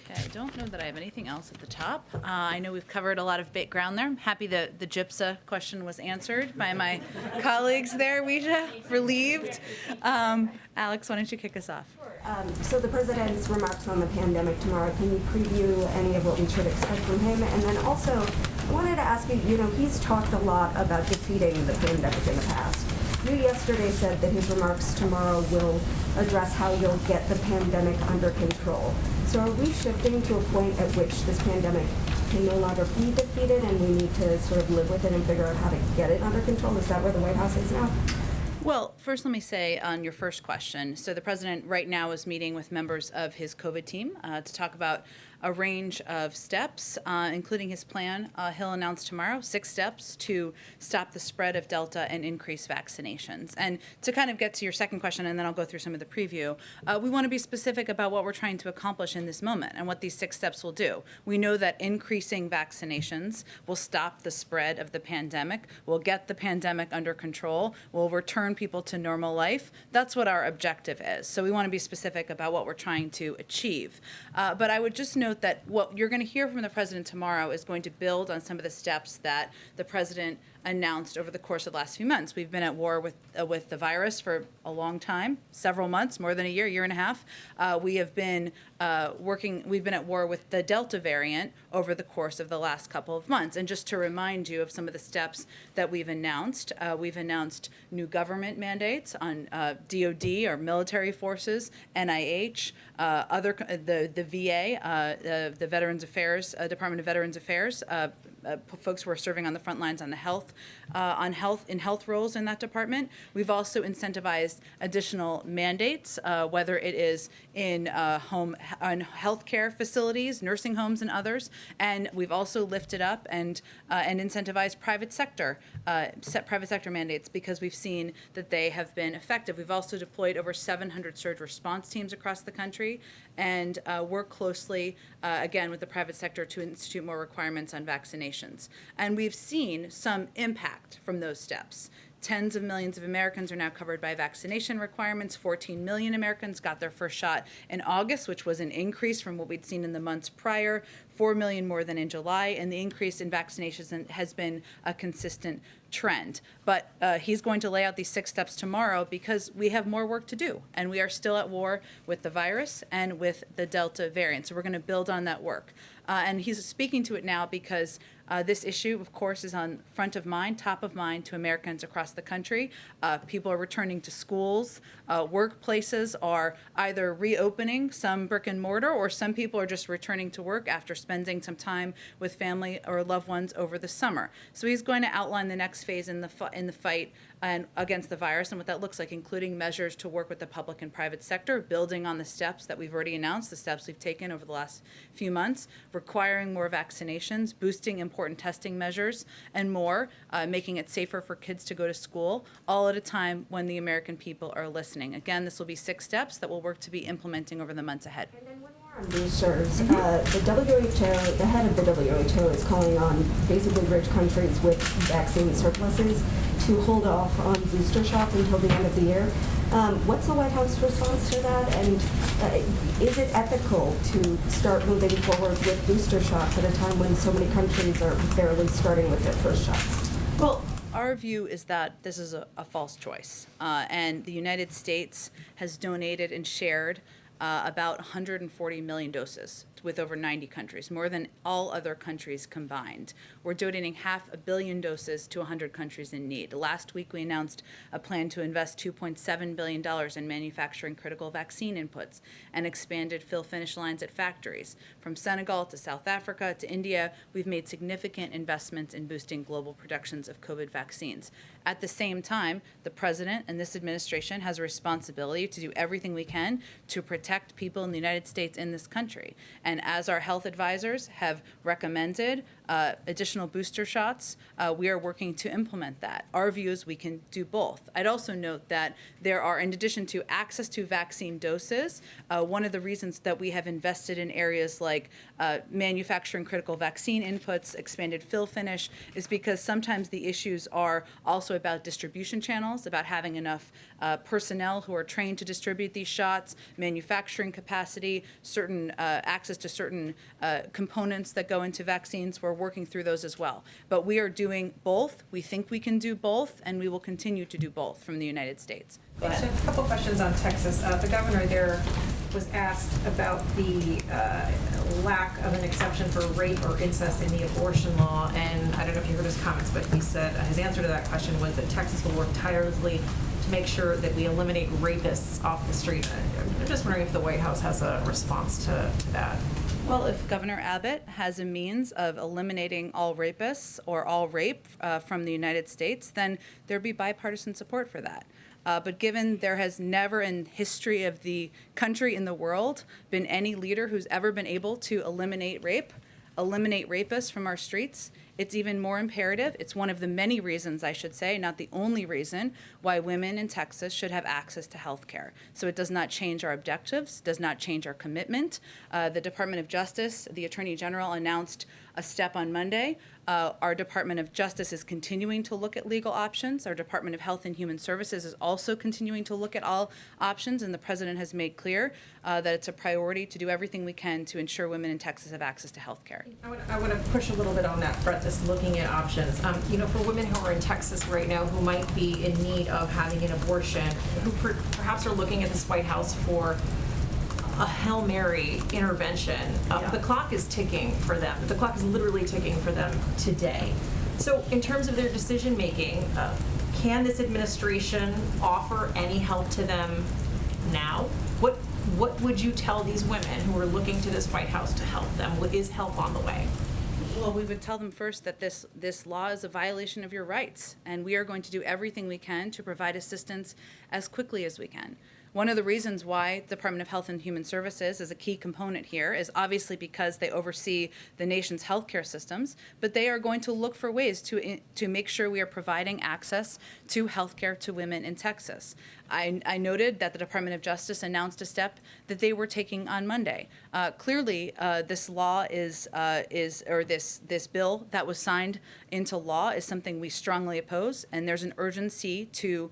Okay, I don't know that I have anything else at the top. I know we've covered a lot of ground there. I'm happy that the GIPSA question was answered by my colleagues there, Ouija, relieved. Alex, why don't you kick us off? So the president's remarks on the pandemic tomorrow, can you preview any of what we should expect from him? And then also, I wanted to ask you, he's talked a lot about defeating the pandemic in the past. You yesterday said that his remarks tomorrow will address how you'll get the pandemic under control. So are we shifting to a point at which this pandemic can no longer be defeated and we need to sort of live with it and figure out how to get it under control? Is that where the White House is now? Well, first let me say on your first question, so the president right now is meeting with members of his COVID team to talk about a range of steps, including his plan. He'll announce tomorrow 6 steps to stop the spread of Delta and increase vaccinations. And to kind of get to your second question, and then I'll go through some of the preview, we want to be specific about what we're trying to accomplish in this moment and what these 6 steps will do. We know that increasing vaccinations will stop the spread of the pandemic, will get the pandemic under control, will return people to normal life. That's what our objective is. So we want to be specific about what we're trying to achieve. But I would just note that what you're going to hear from the president tomorrow is going to build on some of the steps that the president announced over the course of the last few months. We've been at war with the virus for a long time, several months, more than a year and a half. We have been we've been at war with the Delta variant over the course of the last couple of months. And just to remind you of some of the steps that we've announced new government mandates on DOD, or military forces, NIH, the VA, the Veterans Affairs, Department of Veterans Affairs, folks who are serving on the front lines on the health roles in that department. We've also incentivized additional mandates, whether it is in healthcare facilities, nursing homes, and others. And we've also lifted up and incentivized private sector mandates because we've seen that they have been effective. We've also deployed over 700 surge response teams across the country and work closely, again, with the private sector to institute more requirements on vaccinations. And we've seen some impact from those steps. Tens of millions of Americans are now covered by vaccination requirements. 14 million Americans got their first shot in August, which was an increase from what we'd seen in the months prior, 4 million more than in July, and the increase in vaccinations has been a consistent trend. But he's going to lay out these 6 steps tomorrow because we have more work to do, and we are still at war with the virus and with the Delta variant. So we're going to build on that work. And he's speaking to it now because this issue, of course, is on front of mind, top of mind to Americans across the country. People are returning to schools. Workplaces are either reopening, some brick and mortar, or some people are just returning to work after spending some time with family or loved ones over the summer. So he's going to outline the next phase in the fight and against the virus and what that looks like, including measures to work with the public and private sector, building on the steps that we've already announced, the steps we've taken over the last few months, requiring more vaccinations, boosting important testing measures, and more, making it safer for kids to go to school, all at a time when the American people are listening. Again, this will be 6 steps that we'll work to be implementing over the months ahead. And then one more on boosters. The WHO, the head of the WHO is calling on basically rich countries with vaccine surpluses to hold off on booster shots until the end of the year. What's the White House response to that? And is it ethical to start moving forward with booster shots at a time when so many countries are barely starting with their first shots? Well, our view is that this is a false choice. And the United States has donated and shared about 140 million doses with over 90 countries, more than all other countries combined. We're donating 500 million doses to 100 countries in need. Last week, we announced a plan to invest $2.7 billion in manufacturing critical vaccine inputs and expanded fill-finish lines at factories. From Senegal to South Africa to India, we've made significant investments in boosting global productions of COVID vaccines. At the same time, the president and this administration has a responsibility to do everything we can to protect people in the United States in this country. And as our health advisors have recommended, additional booster shots, we are working to implement that. Our view is we can do both. I'd also note that there are, in addition to access to vaccine doses, one of the reasons that we have invested in areas like manufacturing critical vaccine inputs, expanded fill finish, is because sometimes the issues are also about distribution channels, about having enough personnel who are trained to distribute these shots, manufacturing capacity, certain access to certain components that go into vaccines. We're working through those as well. But we are doing both. We think we can do both, and we will continue to do both from the United States. Go So ahead. a couple questions on Texas. The governor there was asked about the lack of an exception for rape or incest in the abortion law, and I don't know if you heard his comments, but he said his answer to that question was that Texas will work tirelessly to make sure that we eliminate rapists off the street. I'm just wondering if the White House has a response to that. Well, if Governor Abbott has a means of eliminating all rapists or all rape from the United States, then there'd be bipartisan support for that. But given there has never in history of the country in the world been any leader who's ever been able to eliminate rapists from our streets, it's even more imperative. It's one of the many reasons, I should say, not the only reason, why women in Texas should have access to health care. So it does not change our objectives, does not change our commitment. The Department of Justice, the Attorney General announced a step on Monday. Our Department of Justice is continuing to look at legal options. Our Department of Health and Human Services is also continuing to look at all options, and the President has made clear that it's a priority to do everything we can to ensure women in Texas have access to health care. I want to push a little bit on that front, just looking at options. For women who are in Texas right now who might be in need of having an abortion, who perhaps are looking at this White House for a Hail Mary intervention, the clock is ticking for them. The clock is literally ticking for them today. So in terms of their decision making, can this administration offer any help to them now? What would you tell these women who are looking to this White House to help them? Is help on the way? Well, we would tell them first that this law is a violation of your rights, and we are going to do everything we can to provide assistance as quickly as we can. One of the reasons why the Department of Health and Human Services is a key component here is obviously because they oversee the nation's healthcare systems, but they are going to look for ways to make sure we are providing access to healthcare to women in Texas. I noted that the Department of Justice announced a step that they were taking on Monday. Clearly, this law this bill that was signed into law is something we strongly oppose, and there's an urgency to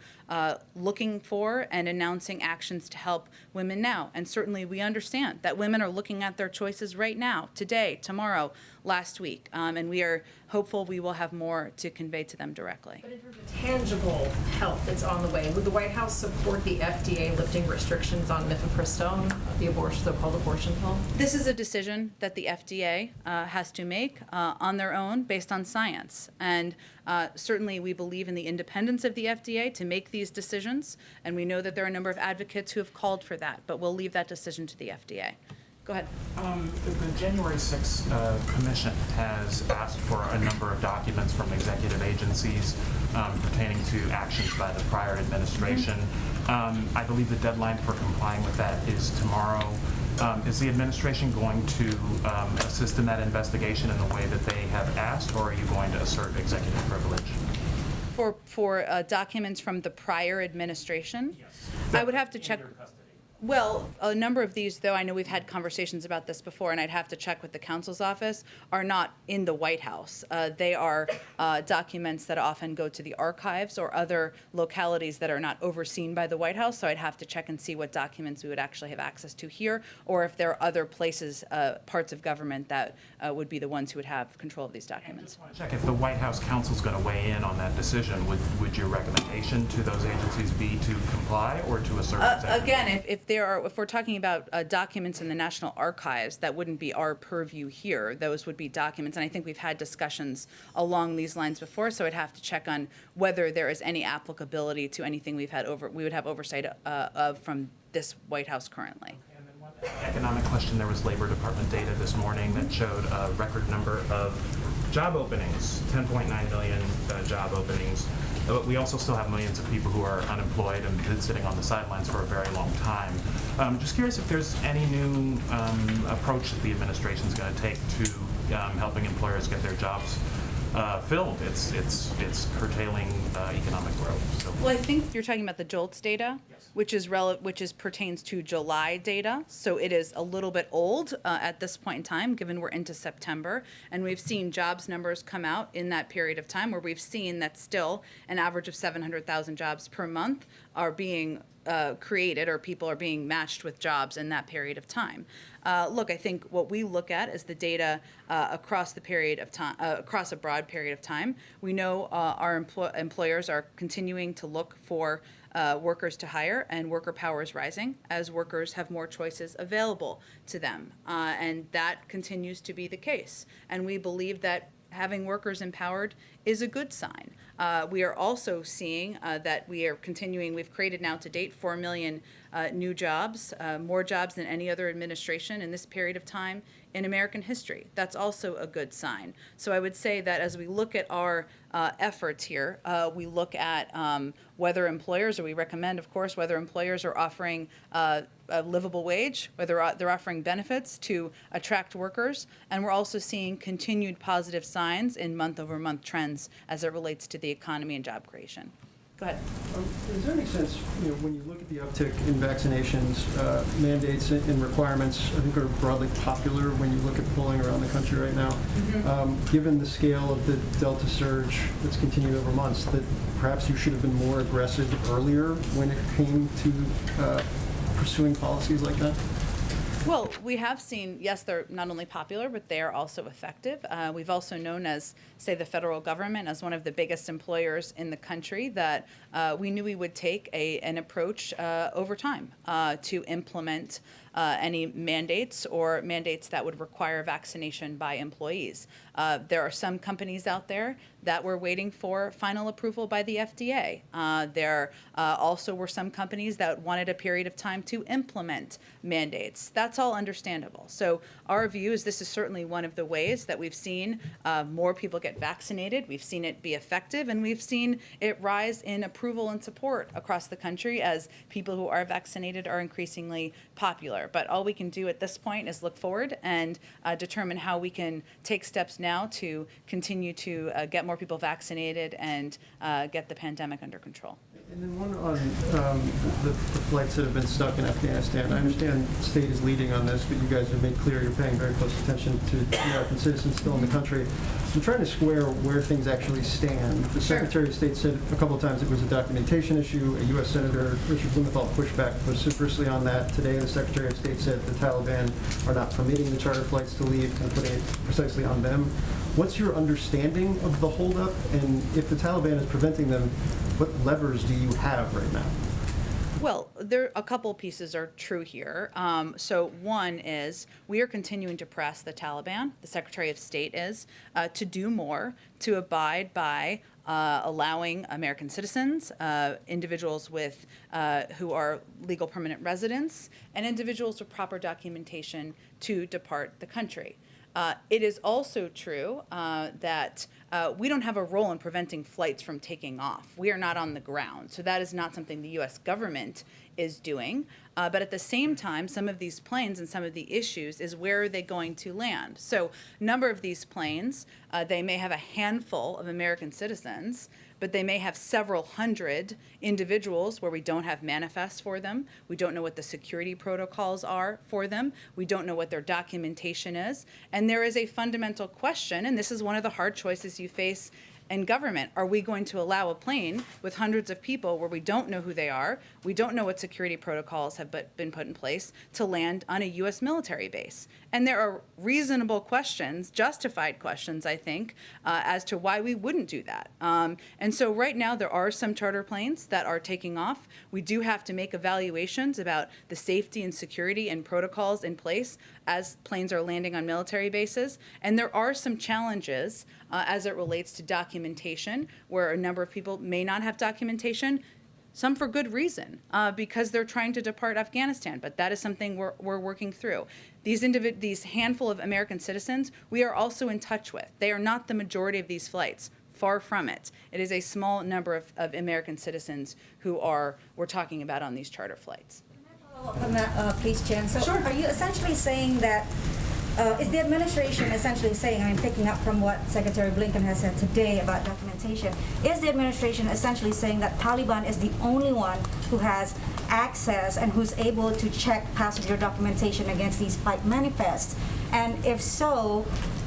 looking for and announcing actions to help women now. And certainly we understand that women are looking at their choices right now, today, tomorrow, last week, and we are hopeful we will have more to convey to them directly. But in terms of tangible help that's on the way, would the White House support the FDA lifting restrictions on mifepristone, the so-called abortion pill? This is a decision that the FDA has to make on their own based on science. And certainly we believe in the independence of the FDA to make these decisions. And we know that there are a number of advocates who have called for that, but we'll leave that decision to the FDA. Go ahead. The January 6th Commission has asked for a number of documents from executive agencies pertaining to actions by the prior administration. I believe the deadline for complying with that is tomorrow. Is the administration going to assist in that investigation in the way that they have asked, or are you going to assert executive privilege? For documents from the prior administration? Yes. I would have to check. In your custody. Well, a number of these, though, I know we've had conversations about this before, and I'd have to check with the counsel's office, are not in the White House. They are documents that often go to the archives or other localities that are not overseen by the White House, so I'd have to check and see what documents we would actually have access to here, or if there are other places, parts of government that would be the ones who would have control of these documents. I just want to check if the White House counsel's going to weigh in on that decision. Would your recommendation to those agencies be to comply or to assert executive? Again, if we're talking about documents in the National Archives, that wouldn't be our purview here. Those would be documents, and I think we've had discussions along these lines before. So I'd have to check on whether there is any applicability to anything we would have oversight of from this White House currently. And then one economic question: there was Labor Department data this morning that showed a record number of job openings, 10.9 million job openings. But we also still have millions of people who are unemployed and been sitting on the sidelines for a very long time. Just curious if there's any new approach that the administration is going to take to helping employers get their jobs filled. It's curtailing economic growth. So. Well, I think you're talking about the JOLTS data, which is pertains to July data. So it is a little bit old at this point in time, given we're into September, and we've seen jobs numbers come out in that period of time where we've seen that still an average of 700,000 jobs per month are being created, or people are being matched with jobs in that period of time. Look, I think what we look at is the data across the period of time, across a broad period of time. We know our employers are continuing to look for workers to hire, and worker power is rising as workers have more choices available to them. And that continues to be the case. And we believe that having workers empowered is a good sign. We are also seeing that we are continuing, we've created now to date 4 million new jobs, more jobs than any other administration in this period of time in American history. That's also a good sign. So I would say that as we look at our efforts here, we look at whether employers, or we recommend, of course, whether employers are offering a livable wage, whether they're offering benefits to attract workers, and we're also seeing continued positive signs in month-over-month trends as it relates to the economy and job creation. Go ahead. Does there make sense, when you look at the uptick in vaccinations, mandates and requirements, I think are broadly popular when you look at polling around the country right now, given the scale of the Delta surge that's continued over months, that perhaps you should have been more aggressive earlier when it came to pursuing policies like that? Well, we have seen, yes, they're not only popular, but they are also effective. We've also known as, say, the federal government as one of the biggest employers in the country that we knew we would take an approach over time to implement any mandates or mandates that would require vaccination by employees. There are some companies out there that were waiting for final approval by the FDA. There also were some companies that wanted a period of time to implement mandates. That's all understandable. So our view is this is certainly one of the ways that we've seen more people get vaccinated. We've seen it be effective, and we've seen it rise in approval and support across the country as people who are vaccinated are increasingly popular. But all we can do at this point is look forward and determine how we can take steps now to continue to get more people vaccinated and get the pandemic under control. And then one on the flights that have been stuck in Afghanistan. I understand the state is leading on this, but you guys have made clear you're paying very close attention to American citizens still in the country. I'm trying to square where things actually stand. The Secretary of State said a couple of times it was a documentation issue. A U.S. Senator, Richard Blumenthal, pushed back vociferously on that. Today, the Secretary of State said the Taliban are not permitting the charter flights to leave, kind of putting it precisely on them. What's your understanding of the holdup? And if the Taliban is preventing them, what levers do you have right now? Well, there a couple pieces are true here. So one is we are continuing to press the Taliban, the Secretary of State is, to do more to abide by allowing American citizens, individuals with who are legal permanent residents, and individuals with proper documentation to depart the country. It is also true that we don't have a role in preventing flights from taking off. We are not on the ground, so that is not something the U.S. government is doing. But at the same time, some of these planes and some of the issues is where are they going to land? So a number of these planes, they may have a handful of American citizens, but they may have several hundred individuals where we don't have manifests for them. We don't know what the security protocols are for them. We don't know what their documentation is. And there is a fundamental question, and this is one of the hard choices you face in government. Are we going to allow a plane with hundreds of people where we don't know who they are, we don't know what security protocols have been put in place, to land on a U.S. military base? And there are reasonable questions, justified questions, I think, as to why we wouldn't do that. And so right now there are some charter planes that are taking off. We do have to make evaluations about the safety and security and protocols in place as planes are landing on military bases. And there are some challenges as it relates to documentation, where a number of people may not have documentation, some for good reason, because they're trying to depart Afghanistan. But that is something we're working through. These handful of American citizens, we are also in touch with. They are not the majority of these flights. Far from it. It is a small number of American citizens who we're talking about on these charter flights. Can I follow up on that, please, Jen? So are you essentially saying that is the administration essentially saying, I'm picking up from what Secretary Blinken has said today about documentation, is the administration essentially saying that Taliban is the only one who has access and who's able to check passenger documentation against these flight manifests? And if so,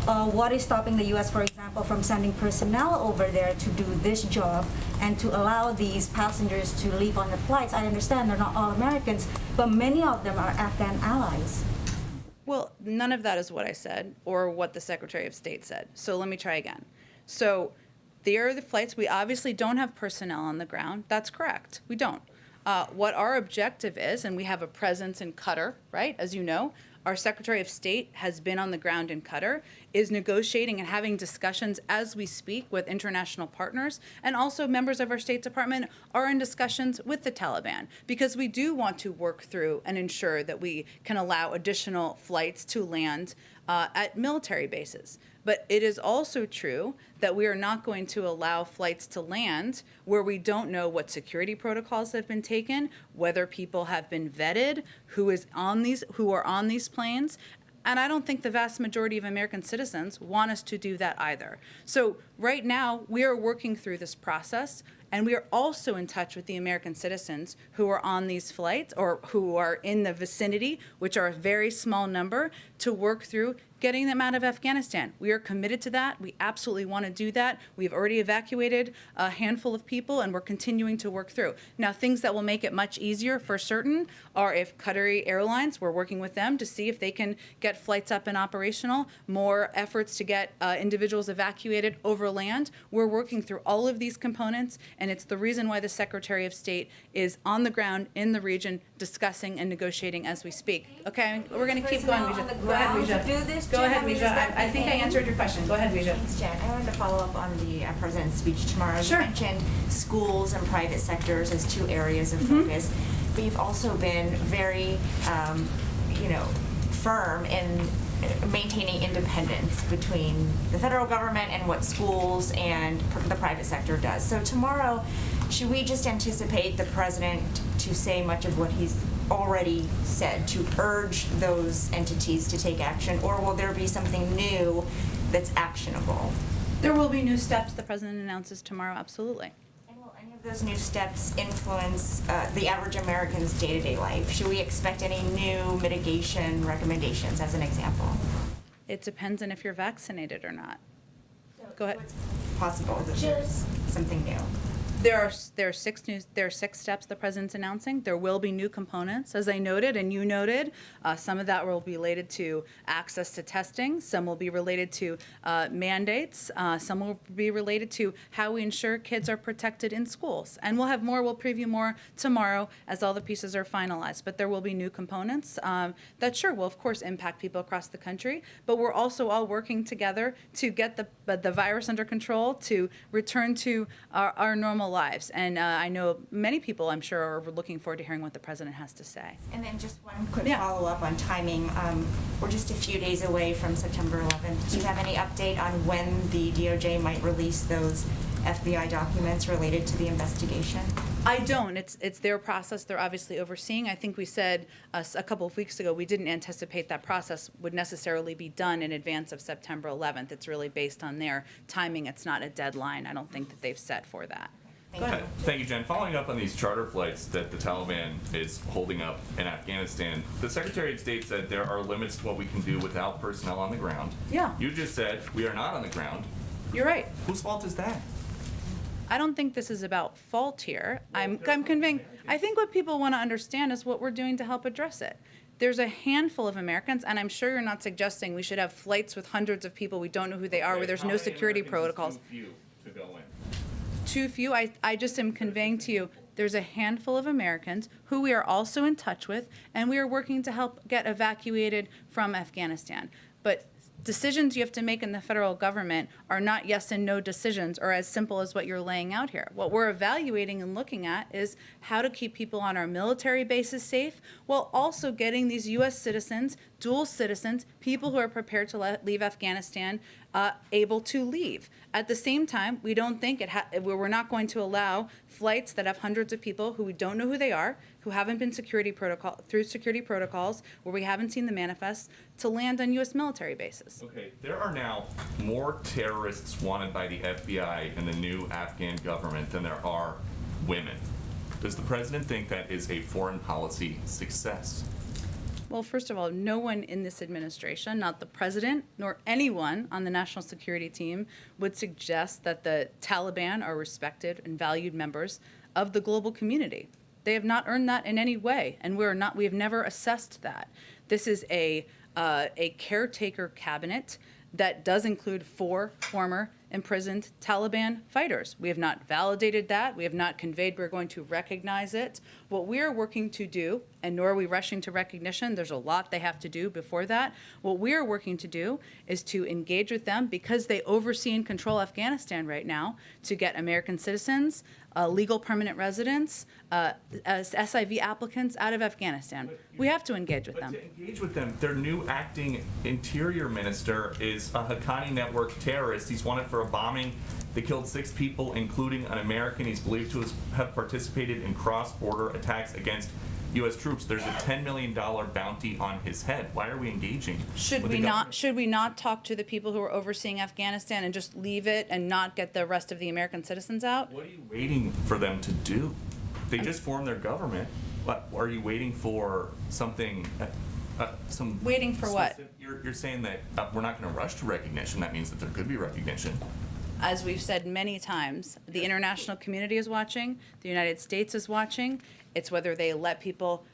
what is stopping the U.S., for example, from sending personnel over there to do this job and to allow these passengers to leave on the flights? I understand they're not all Americans, but many of them are Afghan allies. Well, none of that is what I said or what the Secretary of State said. So let me try again. So there are the flights. We obviously don't have personnel on the ground. That's correct. We don't. What our objective is, and we have a presence in Qatar, right? As you know, our Secretary of State has been on the ground in Qatar, is negotiating and having discussions as we speak with international partners, and also members of our State Department are in discussions with the Taliban, because we do want to work through and ensure that we can allow additional flights to land at military bases. But it is also true that we are not going to allow flights to land where we don't know what security protocols have been taken, whether people have been vetted, who are on these planes. And I don't think the vast majority of American citizens want us to do that either. So right now, we are working through this process, and we are also in touch with the American citizens who are on these flights or who are in the vicinity, which are a very small number, to work through getting them out of Afghanistan. We are committed to that. We absolutely want to do that. We've already evacuated a handful of people, and we're continuing to work through. Now, things that will make it much easier for certain are if Qatari Airlines, we're working with them to see if they can get flights up and operational, more efforts to get individuals evacuated over land. We're working through all of these components, and it's the reason why the Secretary of State is on the ground in the region discussing and negotiating as we speak. Okay, we're going to keep going, Vija. Go ahead, Vija. Go ahead, Vija. I think I answered your question. Go ahead, Vija. Thanks, Jen. I wanted to follow up on the President's speech tomorrow. Sure. You mentioned schools and private sectors as two areas of focus, but you've also been very, firm in maintaining independence between the federal government and what schools and the private sector does. So tomorrow, should we just anticipate the President to say much of what he's already said, to urge those entities to take action, or will there be something new that's actionable? There will be new steps the President announces tomorrow, absolutely. And will any of those new steps influence the average American's day-to-day life? Should we expect any new mitigation recommendations, as an example? It depends on if you're vaccinated or not. Go ahead. What's possible that there's something new? There are six steps the President's announcing. There will be new components, as I noted and you noted. Some of that will be related to access to testing. Some will be related to mandates. Some will be related to how we ensure kids are protected in schools. And we'll have more. We'll preview more tomorrow as all the pieces are finalized. But there will be new components that sure will, of course, impact people across the country. But we're also all working together to get the virus under control, to return to our normal lives. And I know many people, I'm sure, are looking forward to hearing what the President has to say. And then just one quick Yeah. follow-up on timing. We're just a few days away from September 11th. Do you have any update on when the DOJ might release those FBI documents related to the investigation? I don't. It's their process. They're obviously overseeing. I think we said a couple of weeks ago we didn't anticipate that process would necessarily be done in advance of September 11th. It's really based on their timing. It's not a deadline. I don't think that they've set for that. Go ahead. Thank you, Jen. Following up on these charter flights that the Taliban is holding up in Afghanistan, the Secretary of State said there are limits to what we can do without personnel on the ground. Yeah. You just said we are not on the ground. You're right. Whose fault is that? I don't think this is about fault here. I'm convinced. I think what people want to understand is what we're doing to help address it. There's a handful of Americans, and I'm sure you're not suggesting we should have flights with hundreds of people we don't know who they are, where there's no security protocols. Too few to go in. Too few. I just am conveying to you there's a handful of Americans who we are also in touch with, and we are working to help get evacuated from Afghanistan. But decisions you have to make in the federal government are not yes and no decisions or as simple as what you're laying out here. What we're evaluating and looking at is how to keep people on our military bases safe while also getting these U.S. citizens, dual citizens, people who are prepared to leave Afghanistan able to leave. At the same time, we don't think we're not going to allow flights that have hundreds of people who we don't know who they are, who haven't been security protocols, where we haven't seen the manifest, to land on U.S. military bases. Okay, there are now more terrorists wanted by the FBI and the new Afghan government than there are women. Does the president think that is a foreign policy success? Well, first of all, no one in this administration, not the president nor anyone on the national security team, would suggest that the Taliban are respected and valued members of the global community. They have not earned that in any way, and we have never assessed that. This is a caretaker cabinet that does include 4 former imprisoned Taliban fighters. We have not validated that. We have not conveyed we're going to recognize it. What we are working to do, and nor are we rushing to recognition, there's a lot they have to do before that. What we are working to do is to engage with them because they oversee and control Afghanistan right now to get American citizens, legal permanent residents, SIV applicants out of Afghanistan. We have to engage with them. To engage with them, their new acting interior minister is a Haqqani network terrorist. He's wanted for a bombing that killed 6 people, including an American. He's believed to have participated in cross-border attacks against U.S. troops. There's a $10 million bounty on his head. Why are we engaging? Should we not talk to the people who are overseeing Afghanistan and just leave it and not get the rest of the American citizens out? What are you waiting for them to do? They just formed their government. What are you waiting for? Something? Waiting for what? You're saying that we're not going to rush to recognition. That means that there could be recognition. As we've said many times, the international community is watching. The United States is watching. It's whether they let people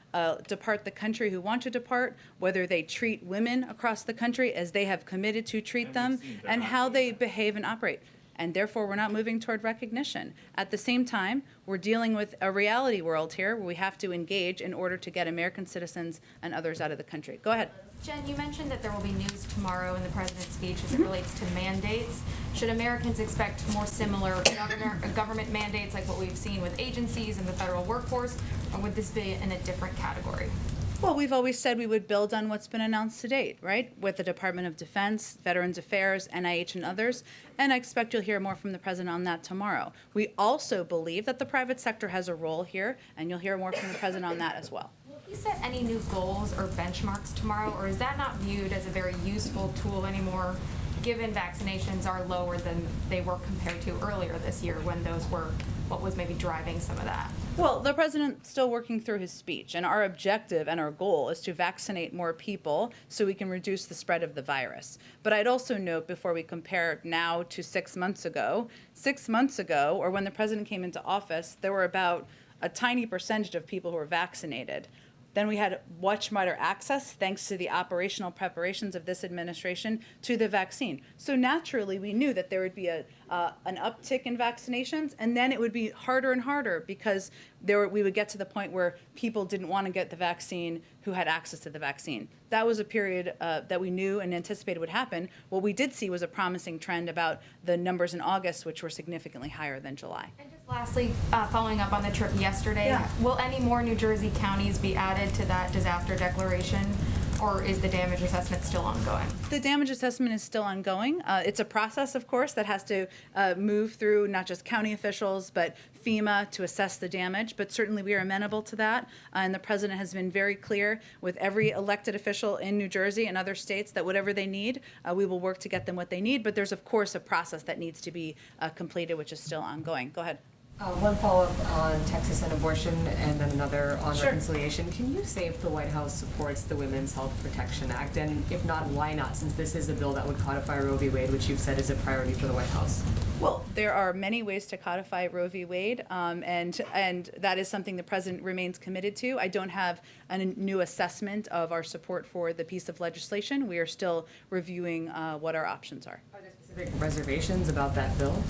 depart the country who want to depart, whether they treat women across the country as they have committed to treat them, and how they behave and operate. And therefore, we're not moving toward recognition. At the same time, we're dealing with a reality world here where we have to engage in order to get American citizens and others out of the country. Go ahead. Jen, you mentioned that there will be news tomorrow in the president's speech as it relates to mandates. Should Americans expect more similar government mandates like what we've seen with agencies and the federal workforce, or would this be in a different category? Well, we've always said we would build on what's been announced to date, right? With the Department of Defense, Veterans Affairs, NIH, and others. And I expect you'll hear more from the president on that tomorrow. We also believe that the private sector has a role here, and you'll hear more from the president on that as well. Will he set any new goals or benchmarks tomorrow, or is that not viewed as a very useful tool anymore, given vaccinations are lower than they were compared to earlier this year when those were what was maybe driving some of that? Well, the president's still working through his speech, and our objective and our goal is to vaccinate more people so we can reduce the spread of the virus. But I'd also note, before we compare now to 6 months ago, or when the president came into office, there were about a tiny percentage of people who were vaccinated. Then we had much wider access, thanks to the operational preparations of this administration, to the vaccine. So naturally, we knew that there would be an uptick in vaccinations, and then it would be harder and harder because we would get to the point where people didn't want to get the vaccine who had access to the vaccine. That was a period that we knew and anticipated would happen. What we did see was a promising trend about the numbers in August, which were significantly higher than July. And just lastly, following up on the trip yesterday, will any more New Jersey counties be added to that disaster declaration, or is the damage assessment still ongoing? The damage assessment is still ongoing. It's a process, of course, that has to move through not just county officials, but FEMA to assess the damage. But certainly we are amenable to that. And the president has been very clear with every elected official in New Jersey and other states that whatever they need, we will work to get them what they need. But there's, of course, a process that needs to be completed, which is still ongoing. Go ahead. One follow-up on Texas and abortion, and then another on reconciliation. Can you say if the White House supports the Women's Health Protection Act, and if not, why not, since this is a bill that would codify Roe v. Wade, which you've said is a priority for the White House? Well, there are many ways to codify Roe v. Wade, and that is something the president remains committed to. I don't have a new assessment of our support for the piece of legislation. We are still reviewing what our options are. Are there specific reservations about that bill?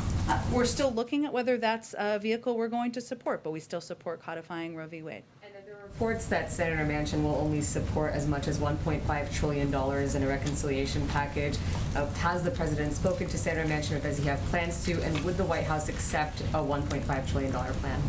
We're still looking at whether that's a vehicle we're going to support, but we still support codifying Roe v. Wade. And then there are reports that Senator Manchin will only support as much as $1.5 trillion in a reconciliation package. Has the president spoken to Senator Manchin, or does he have plans to? And would the White House accept a $1.5 trillion plan?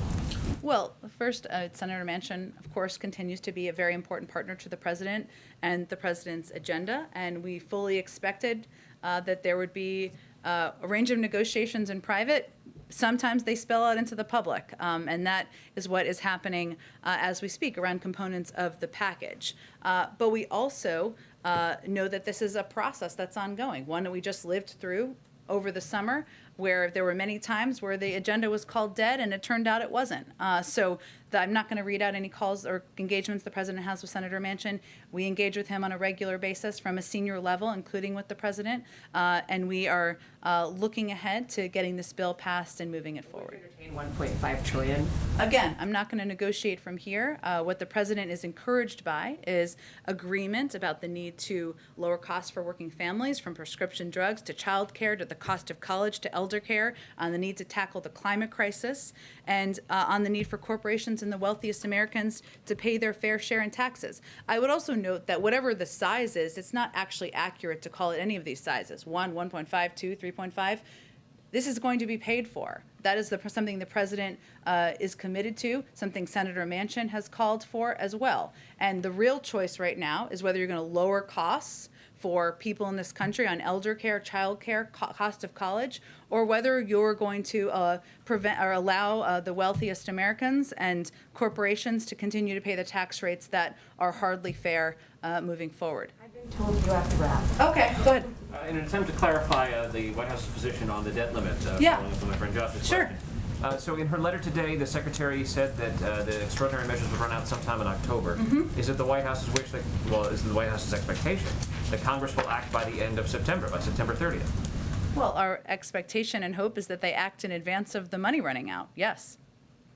Well, first, Senator Manchin, of course, continues to be a very important partner to the president and the president's agenda, and we fully expected that there would be a range of negotiations in private. Sometimes they spill out into the public, and that is what is happening as we speak around components of the package. But we also know that this is a process that's ongoing, one that we just lived through over the summer, where there were many times where the agenda was called dead and it turned out it wasn't. I'm not going to read out any calls or engagements the president has with Senator Manchin. We engage with him on a regular basis from a senior level, including with the president, and we are looking ahead to getting this bill passed and moving it forward. 1.5 trillion. Again, I'm not going to negotiate from here. What the president is encouraged by is agreement about the need to lower costs for working families, from prescription drugs to child care to the cost of college to elder care, on the need to tackle the climate crisis, and on the need for corporations and the wealthiest Americans to pay their fair share in taxes. I would also note that whatever the size is, it's not actually accurate to call it any of these sizes, 1, 1.5, 2, 3.5. This is going to be paid for. That is something the president is committed to, something Senator Manchin has called for as well. And the real choice right now is whether you're going to lower costs for people in this country on elder care, child care, cost of college, or whether you're going to prevent or allow the wealthiest Americans and corporations to continue to pay the tax rates that are hardly fair moving forward. I've been told you have to wrap. Okay, go ahead. In an attempt to clarify the White House's position on the debt limit, Yeah. following up on my friend Josh's Sure. question. So in her letter today, the secretary said that the extraordinary measures would run out sometime in October. Is it the White House's wish that, is it the White House's expectation that Congress will act by the end of September, by September 30th? Well, our expectation and hope is that they act in advance of the money running out, yes.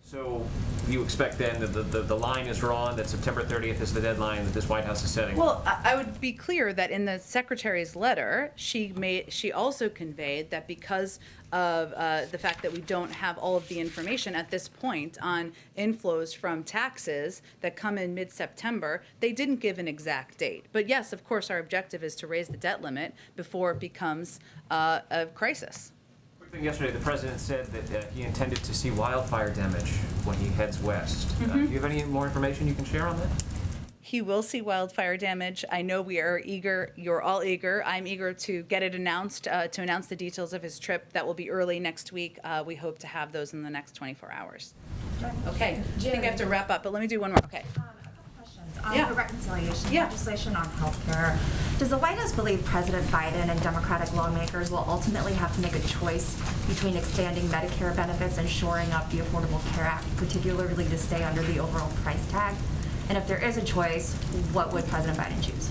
So you expect then that the line is drawn, that September 30th is the deadline that this White House is setting? Well, I would be clear that in the secretary's letter, she also conveyed that because of the fact that we don't have all of the information at this point on inflows from taxes that come in mid-September, they didn't give an exact date. But yes, of course, our objective is to raise the debt limit before it becomes a crisis. Yesterday, the president said that he intended to see wildfire damage when he heads west. Do you have any more information you can share on that? He will see wildfire damage. I know we are eager. You're all eager. I'm eager to get it announced, to announce the details of his trip. That will be early next week. We hope to have those in the next 24 hours. Okay. I think I have to wrap up, but let me do one more. Okay. On the reconciliation legislation on healthcare, does the White House believe President Biden and Democratic lawmakers will ultimately have to make a choice between expanding Medicare benefits and shoring up the Affordable Care Act, particularly to stay under the overall price tag? And if there is a choice, what would President Biden choose?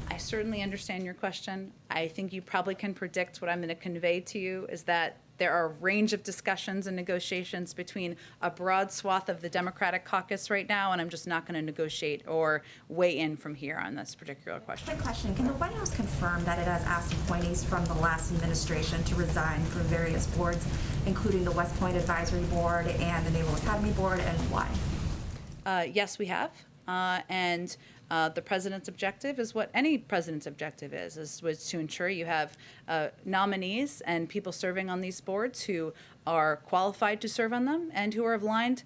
I certainly understand your question. I think you probably can predict what I'm going to convey to you is that there are a range of discussions and negotiations between a broad swath of the Democratic caucus right now, and I'm just not going to negotiate or weigh in from here on this particular question. Quick question. Can the White House confirm that it has asked appointees from the last administration to resign from various boards, including the West Point Advisory Board and the Naval Academy Board, and why? Yes, we have. And the president's objective is what any president's objective was to ensure you have nominees and people serving on these boards who are qualified to serve on them and who are aligned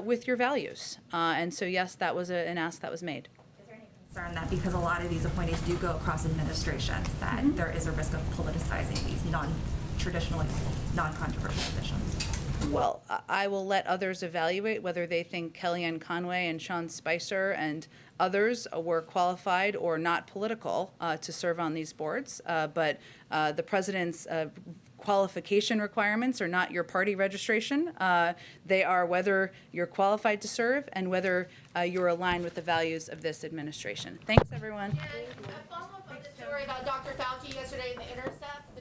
with your values. And so, yes, that was an ask that was made. Is there any concern that because a lot of these appointees do go across administrations, that there is a risk of politicizing these non-traditionally, non-controversial positions? Well, I will let others evaluate whether they think Kellyanne Conway and Sean Spicer and others were qualified or not political to serve on these boards. But the president's qualification requirements are not your party registration. They are whether you're qualified to serve and whether you're aligned with the values of this administration. Thanks, everyone. A follow-up on the story about Dr. Fauci yesterday in The Intercept.